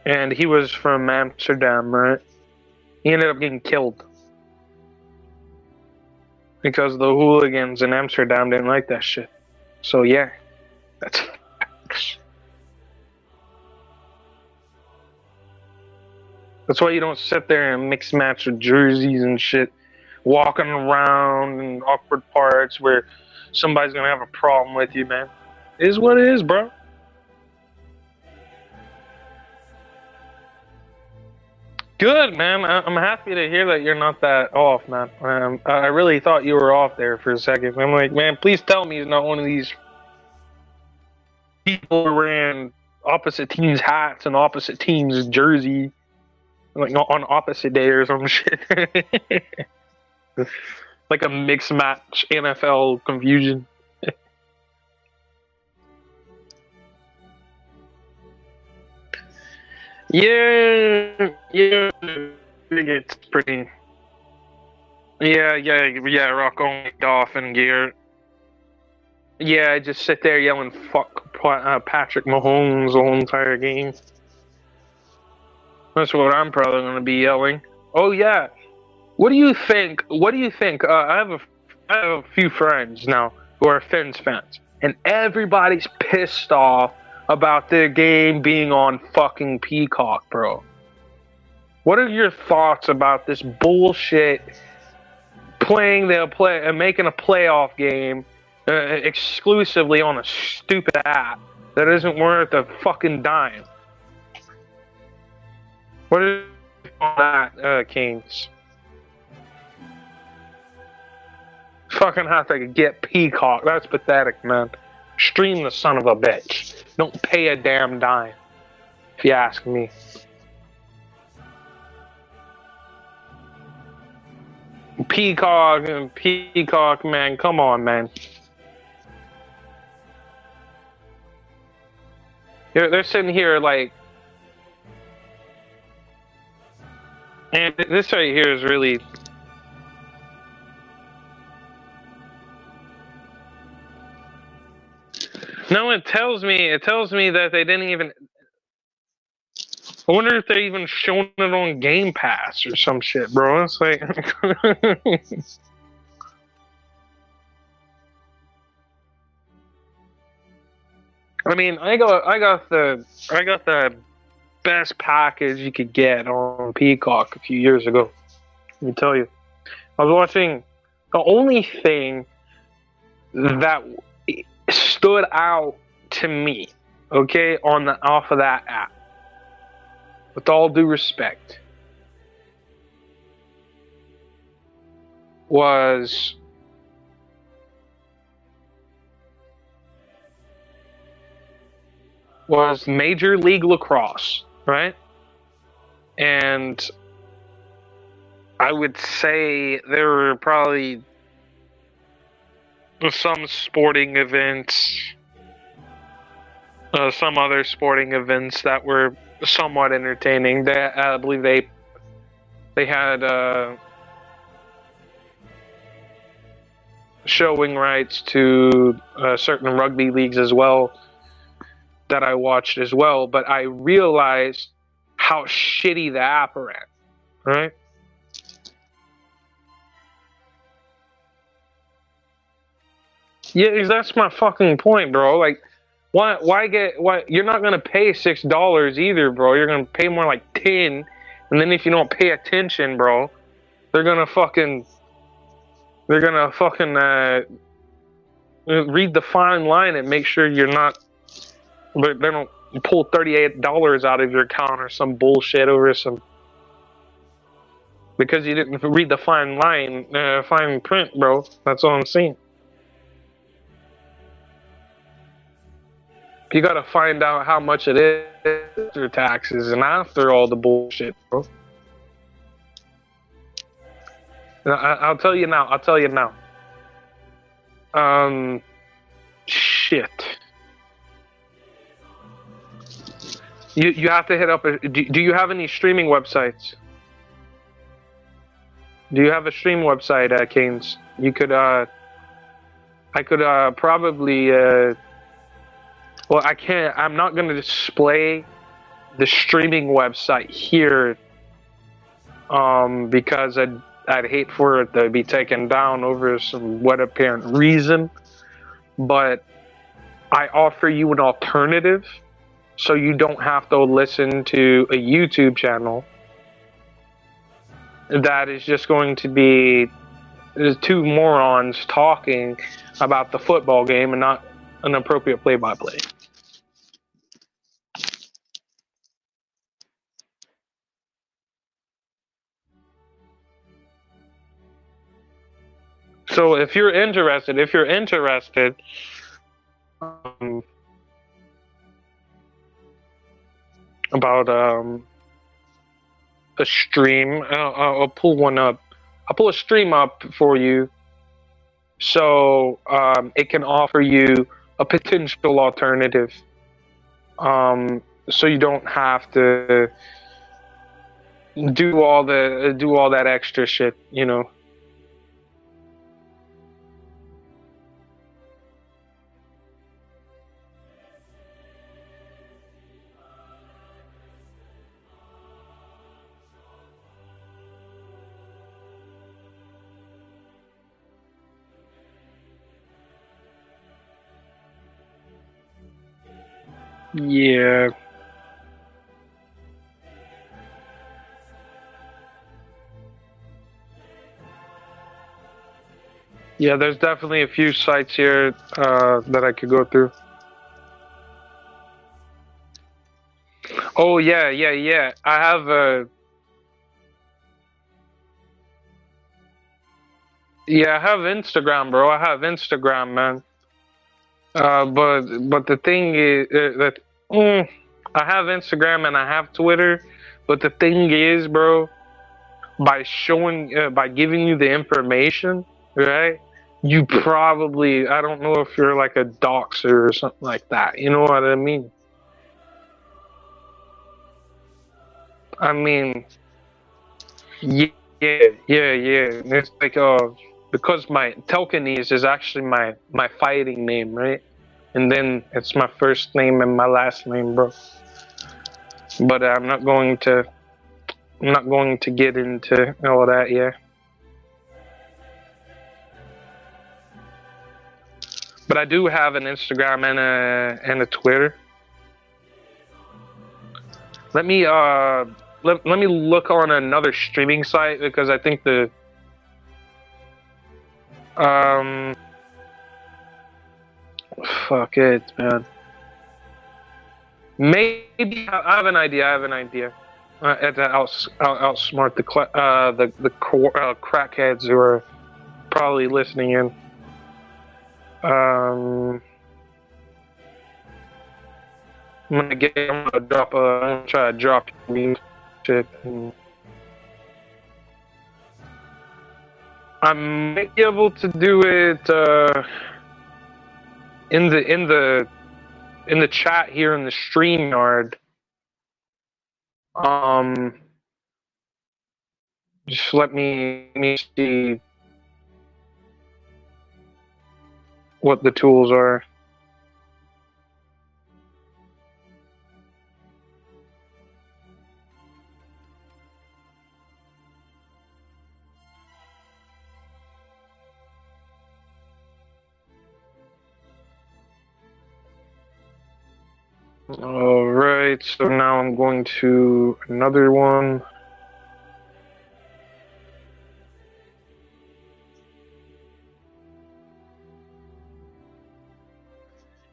And he was from Amsterdam, right? He ended up getting killed. Because the hooligans in Amsterdam didn't like that shit. So yeah, that's facts. That's why you don't sit there and mix match with jerseys and shit. Walking around in awkward parts where somebody's gonna have a problem with you, man. It is what it is, bro. Good, man. I'm happy to hear that you're not that off, man. I really thought you were off there for a second. I'm like, man, please tell me he's not one of these people who wearing opposite teams' hats and opposite teams' jersey, like on opposite day or some shit. Like a mixed match NFL confusion. Yeah, yeah, it's pretty. Yeah. Rock only Dolphin gear. Yeah, I just sit there yelling "fuck" Patrick Mahomes the whole entire game. That's what I'm probably gonna be yelling. Oh yeah. What do you think? What do you think? I have a few friends now who are Finns fans, and everybody's pissed off about their game being on fucking Peacock, bro. What are your thoughts about this bullshit? Making a playoff game exclusively on a stupid app that isn't worth a fucking dime. What is that, Kings? Fucking have to get Peacock. That's pathetic, man. Stream the son of a bitch. Don't pay a damn dime, if you ask me. Peacock, man. Come on, man. They're sitting here like, and this right here is really. No, it tells me that they didn't even. I wonder if they're even showing it on Game Pass or some shit, bro. It's like. I mean, I got the best package you could get on Peacock a few years ago. Let me tell you, I was watching. The only thing that stood out to me, okay, off of that app, with all due respect, was Major League Lacrosse, right? And I would say there were probably some sporting events, some other sporting events that were somewhat entertaining. I believe they had showing rights to certain rugby leagues as well that I watched as well. But I realized how shitty the app ran, right? Yeah, that's my fucking point, bro. Like, why you're not gonna pay $6 either, bro. You're gonna pay more like 10, and then if you don't pay attention, bro, they're gonna fucking read the fine line and make sure you're not. They don't pull $38 out of your account or some bullshit over some. Because you didn't read the fine print, bro. That's all I'm saying. You gotta find out how much it is after taxes and after all the bullshit, bro. I'll tell you now. Shit. You have to hit up. Do you have any streaming websites? Do you have a stream website, Canes? You could. I could probably. Well, I can't. I'm not going to display the streaming website here, because I'd hate for it to be taken down over some what apparent reason. But I offer you an alternative, so you don't have to listen to a YouTube channel that is just going to be two morons talking about the football game and not an appropriate play-by-play. So if you're interested, about a stream, I'll pull one up. I'll pull a stream up for you, so it can offer you a potential alternative. So you don't have to do all that extra shit, you know. Yeah. Yeah, there's definitely a few sites here that I could go through. Oh yeah. I have I have Instagram, bro. I have Instagram, man. But the thing is that I have Instagram and I have Twitter, but the thing is, bro, by giving you the information, right? You probably, I don't know if you're like a doxer or something like that. You know what I mean? I mean, yeah, yeah. It's like because my Telkinese is actually my fighting name, right? And then it's my first name and my last name, bro. But I'm not going to get into all that, yeah. But I do have an Instagram and a Twitter. Let me let me look on another streaming site because I think the fuck it, man. Maybe I have an idea. To outsmart the crackheads who are probably listening in. I'm gonna try to drop shit. I might be able to do it in the chat here in the StreamYard. Just let me see what the tools are. All right, so now I'm going to another one.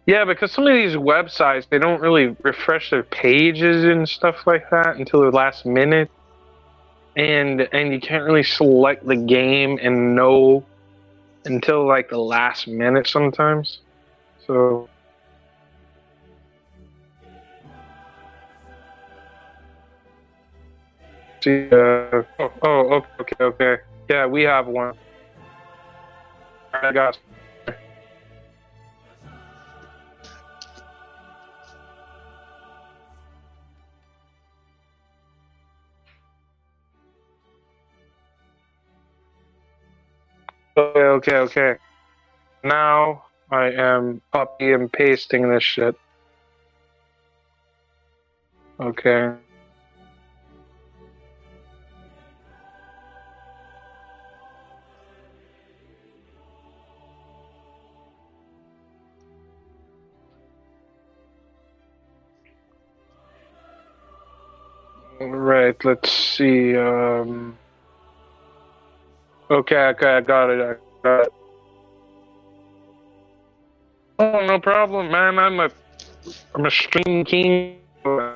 Yeah, because some of these websites, they don't really refresh their pages and stuff like that until the last minute. And you can't really select the game and know until like the last minute sometimes. So see, okay. Yeah, we have one. All right, guys. Okay. Now I am copy and pasting this shit. Okay. All right, let's see. Okay, I got it. Oh, no problem, man. I'm a stream king. Alright,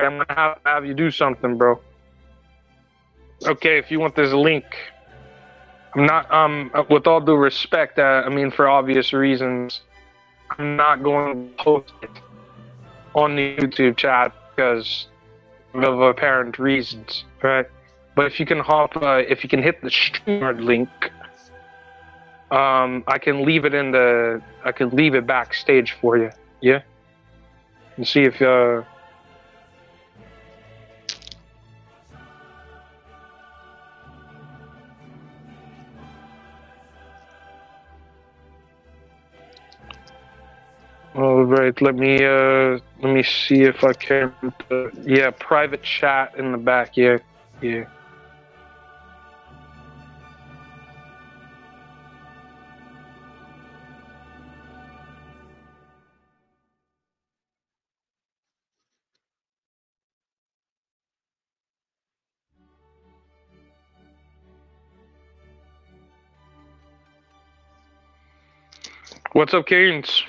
I'm gonna have you do something, bro. Okay, if you want this link, I'm not. With all due respect, I mean for obvious reasons, I'm not going to post it on the YouTube chat because of apparent reasons, right? But if you can if you can hit the streamer link, I can leave it I can leave it backstage for you, yeah. And see if all right. Let me see if I can. Yeah, private chat in the back. Yeah, yeah. What's up, Canes?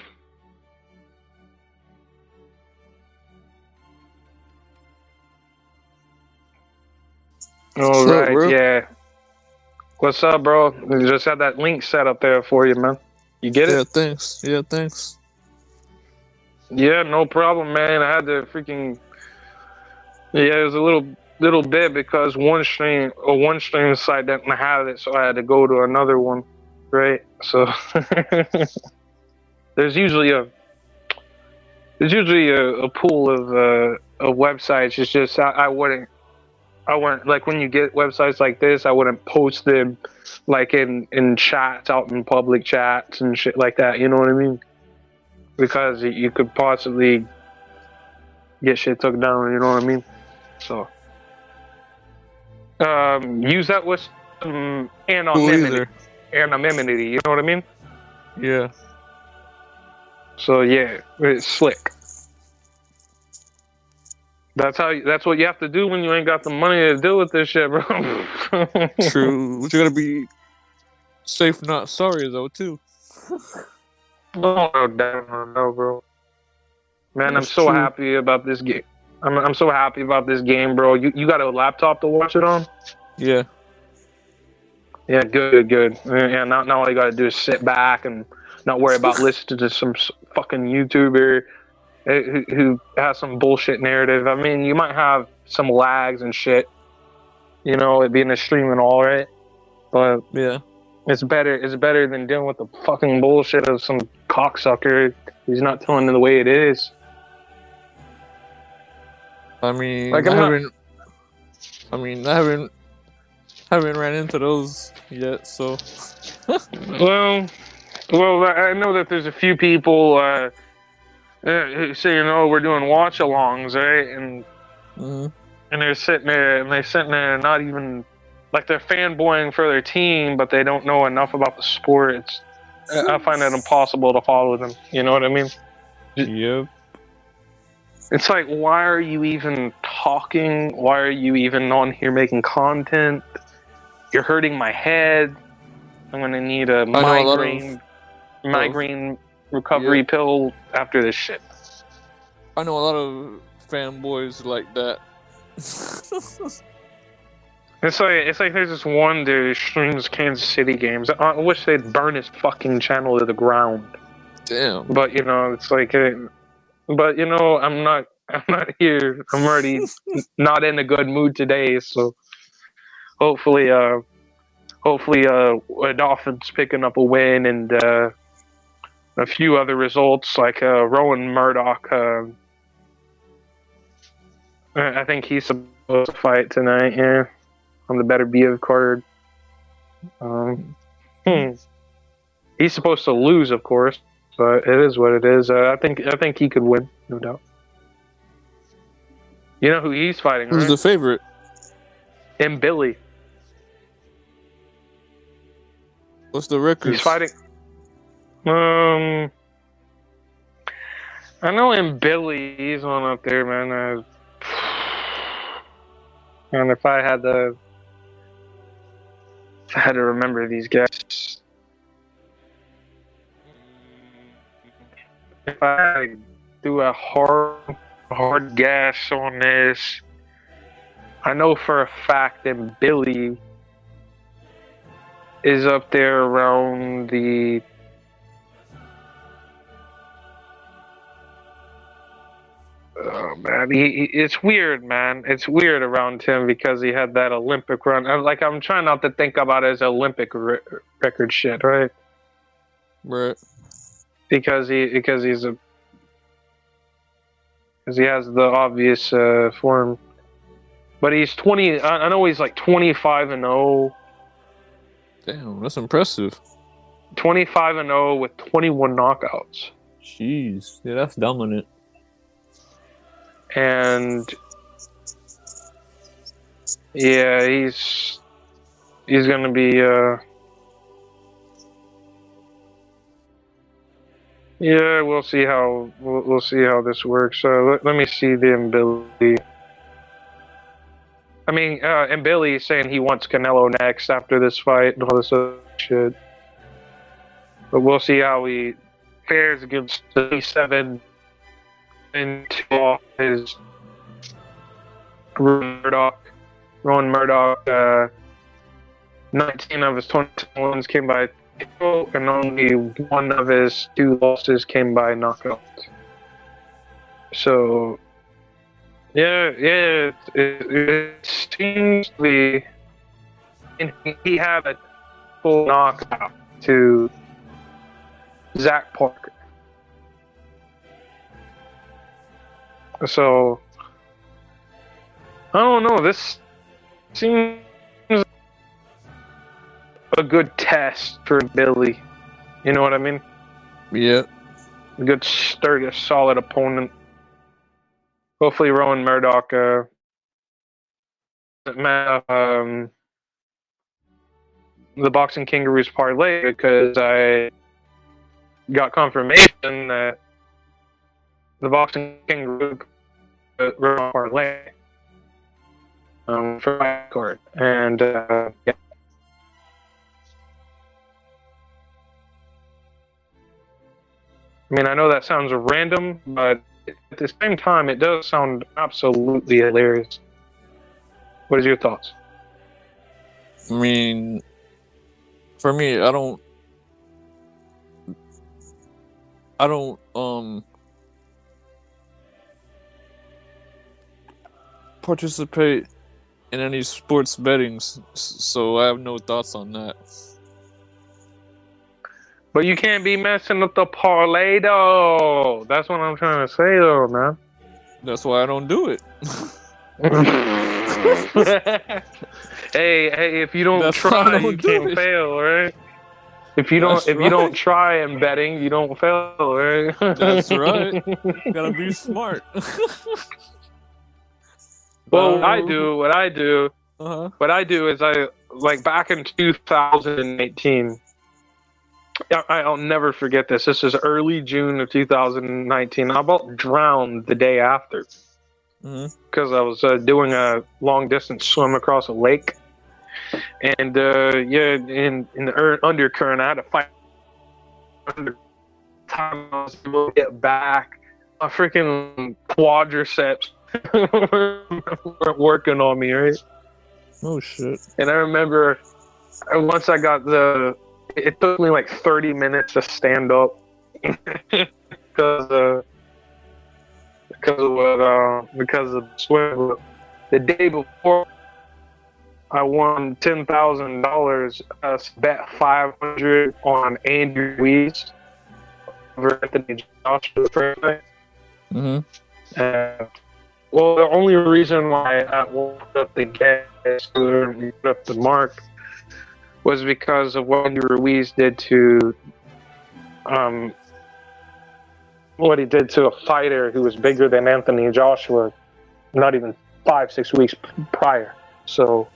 All right, bro? yeah. What's up, bro? We just had that link set up there for you, man. You get Yeah, it? thanks. Yeah, thanks. Yeah, no problem, man. I had to freaking. Yeah, it was a little bit because one stream site didn't have it, so I had to go to another one, right? So there's usually a pool of websites. It's just I wouldn't like when you get websites like this, I wouldn't post them like in chats out in public chats and shit like that. You know what I mean? Because you could possibly get shit took down. You know what I mean? So use that with some anonymity. Anonymity. You know what I mean? Yeah. So yeah, it's slick. That's what you have to do when you ain't got the money to deal with this shit, bro. True. But you gotta be safe, not sorry, though, too. No, bro. Man, That's I'm so true. happy about this game. I'm so happy about this game, bro. You got a laptop to watch it on? Yeah. Yeah, good. Yeah, now all you gotta do is sit back and not worry about listening to some fucking YouTuber who has some bullshit narrative. I mean, you might have some lags and shit, you know, it being a stream and all, right? But Yeah. it's better than dealing with the fucking bullshit of some cocksucker who's not telling it the way it is. I mean, Like, I haven't ran into those yet, so. well, I know that there's a few people who say, you know, we're doing watch-alongs, right? And they're sitting there not even like they're fanboying for their team, but they don't know enough about the sport. I find it impossible to follow them. You know what I mean? Yep. It's like, why are you even talking? Why are you even on here making content? You're hurting my head. I'm gonna need a migraine recovery pill after this shit. I know a lot of fanboys like that. It's like there's this one dude who streams Kansas City games. I wish they'd burn his fucking channel to the ground. Damn. But you know, it's like, but you know, I'm not here. I'm already not in a good mood today. So hopefully, Dolphins picking up a win and a few other results like Rowan Murdoch. I think he's supposed to fight tonight. Yeah, on the better be of card. He's supposed to lose, of course, but it is what it is. I think he could win, no doubt. You know who he's fighting, right? Who's the favorite? And Billy. What's the record? He's fighting. I know in Billy, he's on up there, man. And if I had to remember these guys, if I had to do a hard guess on this, I know for a fact that Billy is up there around the. Oh man, it's weird, man. It's weird around him because he had that Olympic run. I'm trying not to think about it as Olympic record shit, right? Right. Because he has the obvious form. But he's 20. I know he's like 25-0. Damn, that's impressive. 25-0 with 21 knockouts. Jeez, yeah, that's dominant. And yeah, he's gonna be yeah, we'll see how this works. Let me see the ability. I mean, and Billy's saying he wants Canelo next after this fight and all this other shit. But we'll see how he fares against 37 and 2 his Rowan Murdoch. 19 of his 20 wins came by KO, and only 1 of his 2 losses came by knockout. So, yeah, it seems to be. And he had a full knockout to Zach Parker. So, I don't know. This seems a good test for Billy. You know what I mean? Yeah. A good, sturdy, solid opponent. Hopefully, Rowan Murdoch the Boxing Kangaroos parlay, because I got confirmation that the Boxing Kangaroo parlay for my card, and yeah. I mean, I know that sounds random, but at the same time, it does sound absolutely hilarious. What is your thoughts? I mean, for me, I don't participate in any sports betting, so I have no thoughts on that. But you can't be messing with the parlay, though. That's what I'm trying to say, though, man. That's why I don't do it. hey, if you don't try, you can't fail, right? If you don't try in betting, you don't fail, right? That's right. Gotta be smart. Well, what I do is I, like, back in 2018. I'll never forget this. This is early June of 2019. I about drowned the day after because I was doing a long distance swim across a lake, and in the undercurrent, I had to fight. Time I was able to get back, my freaking quadriceps weren't working on me, right? Oh shit! And I remember once I got it took me like 30 minutes to stand up because of the swim. The day before, I won $10,000. Bet 500 on Andy Ruiz over Anthony Joshua first night. Well, the only reason why I woke up the gas and put up the mark was because of what Andy Ruiz did to, what he did to a fighter who was bigger than Anthony Joshua, not even 5-6 weeks prior. So,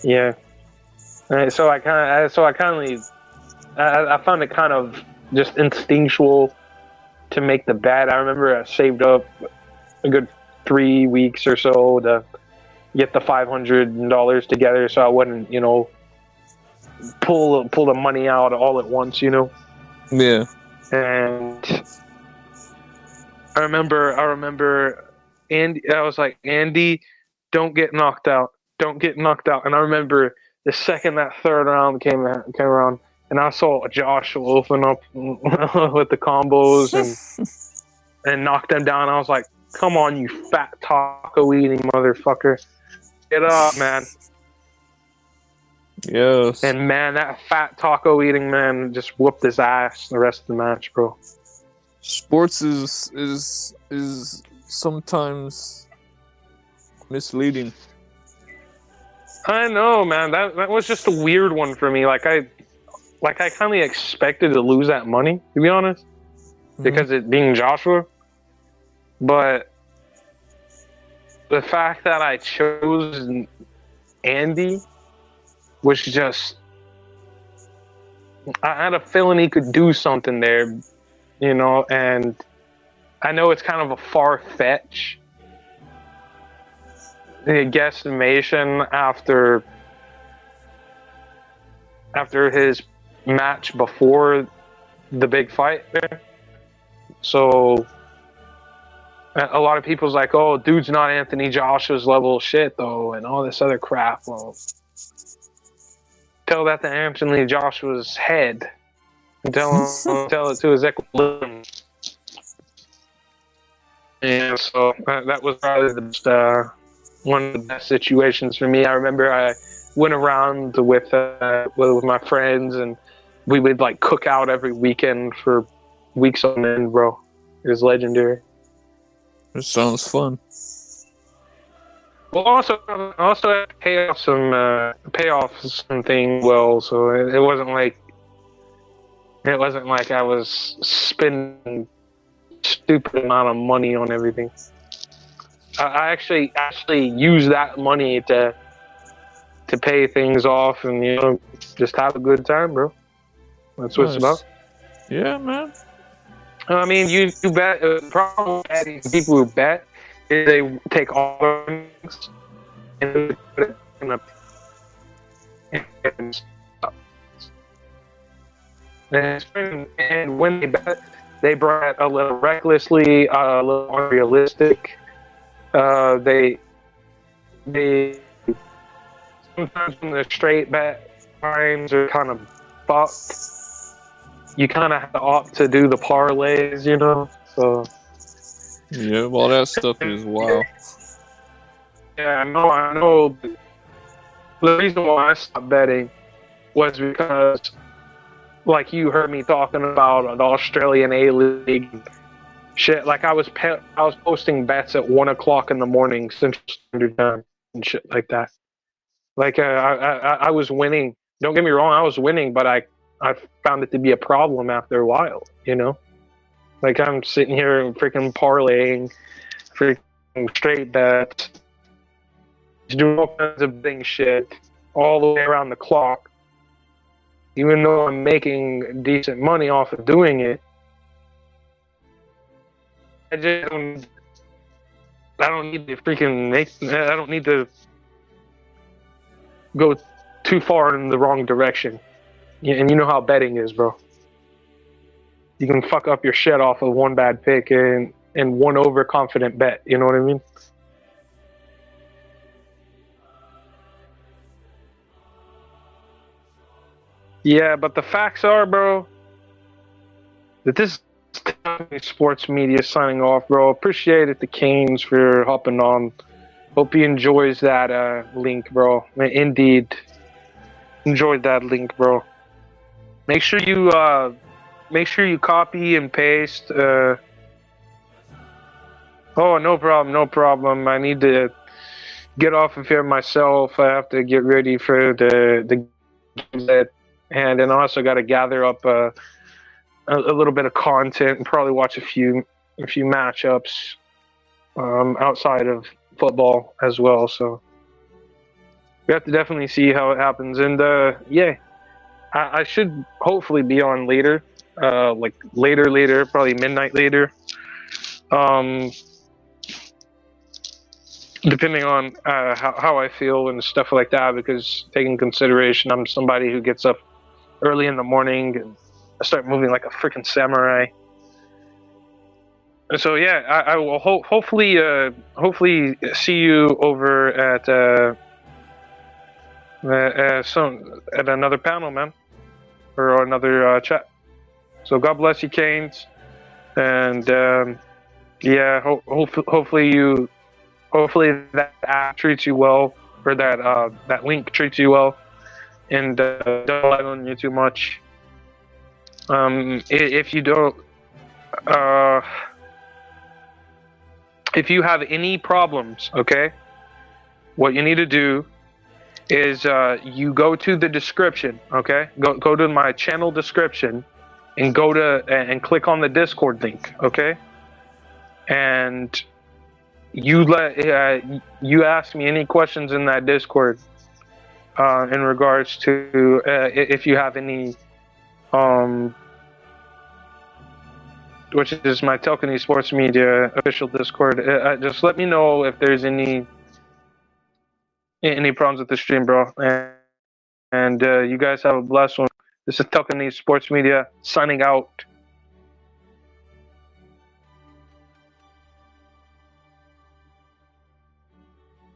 yeah. So I found it kind of just instinctual to make the bet. I remember I saved up a good 3 weeks or so to get the $500 together, so I wouldn't, pull the money out all at once, Yeah. And I remember Andy. I was like, Andy, don't get knocked out. Don't get knocked out. And I remember the second that third round came around, and I saw Joshua open up with the combos and knock them down. I was like, come on, you fat taco eating motherfucker. Get up, man. Yes. And man, that fat taco eating man just whooped his ass the rest of the match, bro. Sports is sometimes misleading. I know, man. That was just a weird one for me. Like I kind of expected to lose that money, to be honest, because it being Joshua. But the fact that I chose Andy was just, I had a feeling he could do something there, you know, and I know it's kind of a far-fetched guesstimation after his match before the big fight there. So a lot of people's like, oh, dude's not Anthony Joshua's level of shit though, and all this other crap. Well, tell that to Anthony Joshua's head and tell it to his equilibrium. And so that was probably the best, one of the best situations for me. I remember I went around with my friends, and we would like cook out every weekend for weeks on end, bro. It was legendary. It sounds fun. Well, also had to pay off something well, so it wasn't like I was spending stupid amount of money on everything. I actually use that money to pay things off and, you know, just have a good time, bro. That's what it's about. Yeah, man. I mean, you bet. The problem with betting, people who bet is they take all their things and put it in a and when they bet, they bet a little recklessly, a little unrealistic. They sometimes when the straight bet lines are kind of fucked, you kind of have to opt to do the parlays, you know. So yeah, well, that stuff is wild. Yeah, I know. The reason why I stopped betting was because, like you heard me talking about the Australian A-League shit. Like I was posting bets at 1 o'clock in the morning Central Standard Time and shit like that. Like I was winning. Don't get me wrong, I was winning, but I found it to be a problem after a while. You know, like I'm sitting here freaking parlaying, freaking straight bets, doing all kinds of betting shit all the way around the clock. Even though I'm making decent money off of doing it, I don't need to I don't need to go too far in the wrong direction. And you know how betting is, bro. You can fuck up your shit off of one bad pick and one overconfident bet. You know what I mean? Yeah, but the facts are, bro, that this sports media signing off, bro. Appreciate it, the Canes, for hopping on. Hope he enjoys that link, bro. Indeed, enjoyed that link, bro. Make sure you copy and paste. Oh, no problem. I need to get off of here myself. I have to get ready for the game. And then I also got to gather up a little bit of content and probably watch a few matchups outside of football as well. So we have to definitely see how it happens. And yeah, I should hopefully be on later, like later, probably midnight later. Depending on how I feel and stuff like that, because taking consideration I'm somebody who gets up early in the morning and I start moving like a freaking samurai. So yeah, I will hopefully see you over at at another panel, man, or another chat. So God bless you, Canes, and yeah, hopefully that app treats you well, or that link treats you well, and don't lag on you too much. If you don't, if you have any problems, okay, what you need to do is you go to the description, okay? Go to my channel description, and click on the Discord link, okay? And you ask me any questions in that Discord in regards to if you have any which is my Telcony Sports Media official Discord. Just let me know if there's any problems with the stream, bro. And you guys have a blessed one. This is Telcony Sports Media signing out.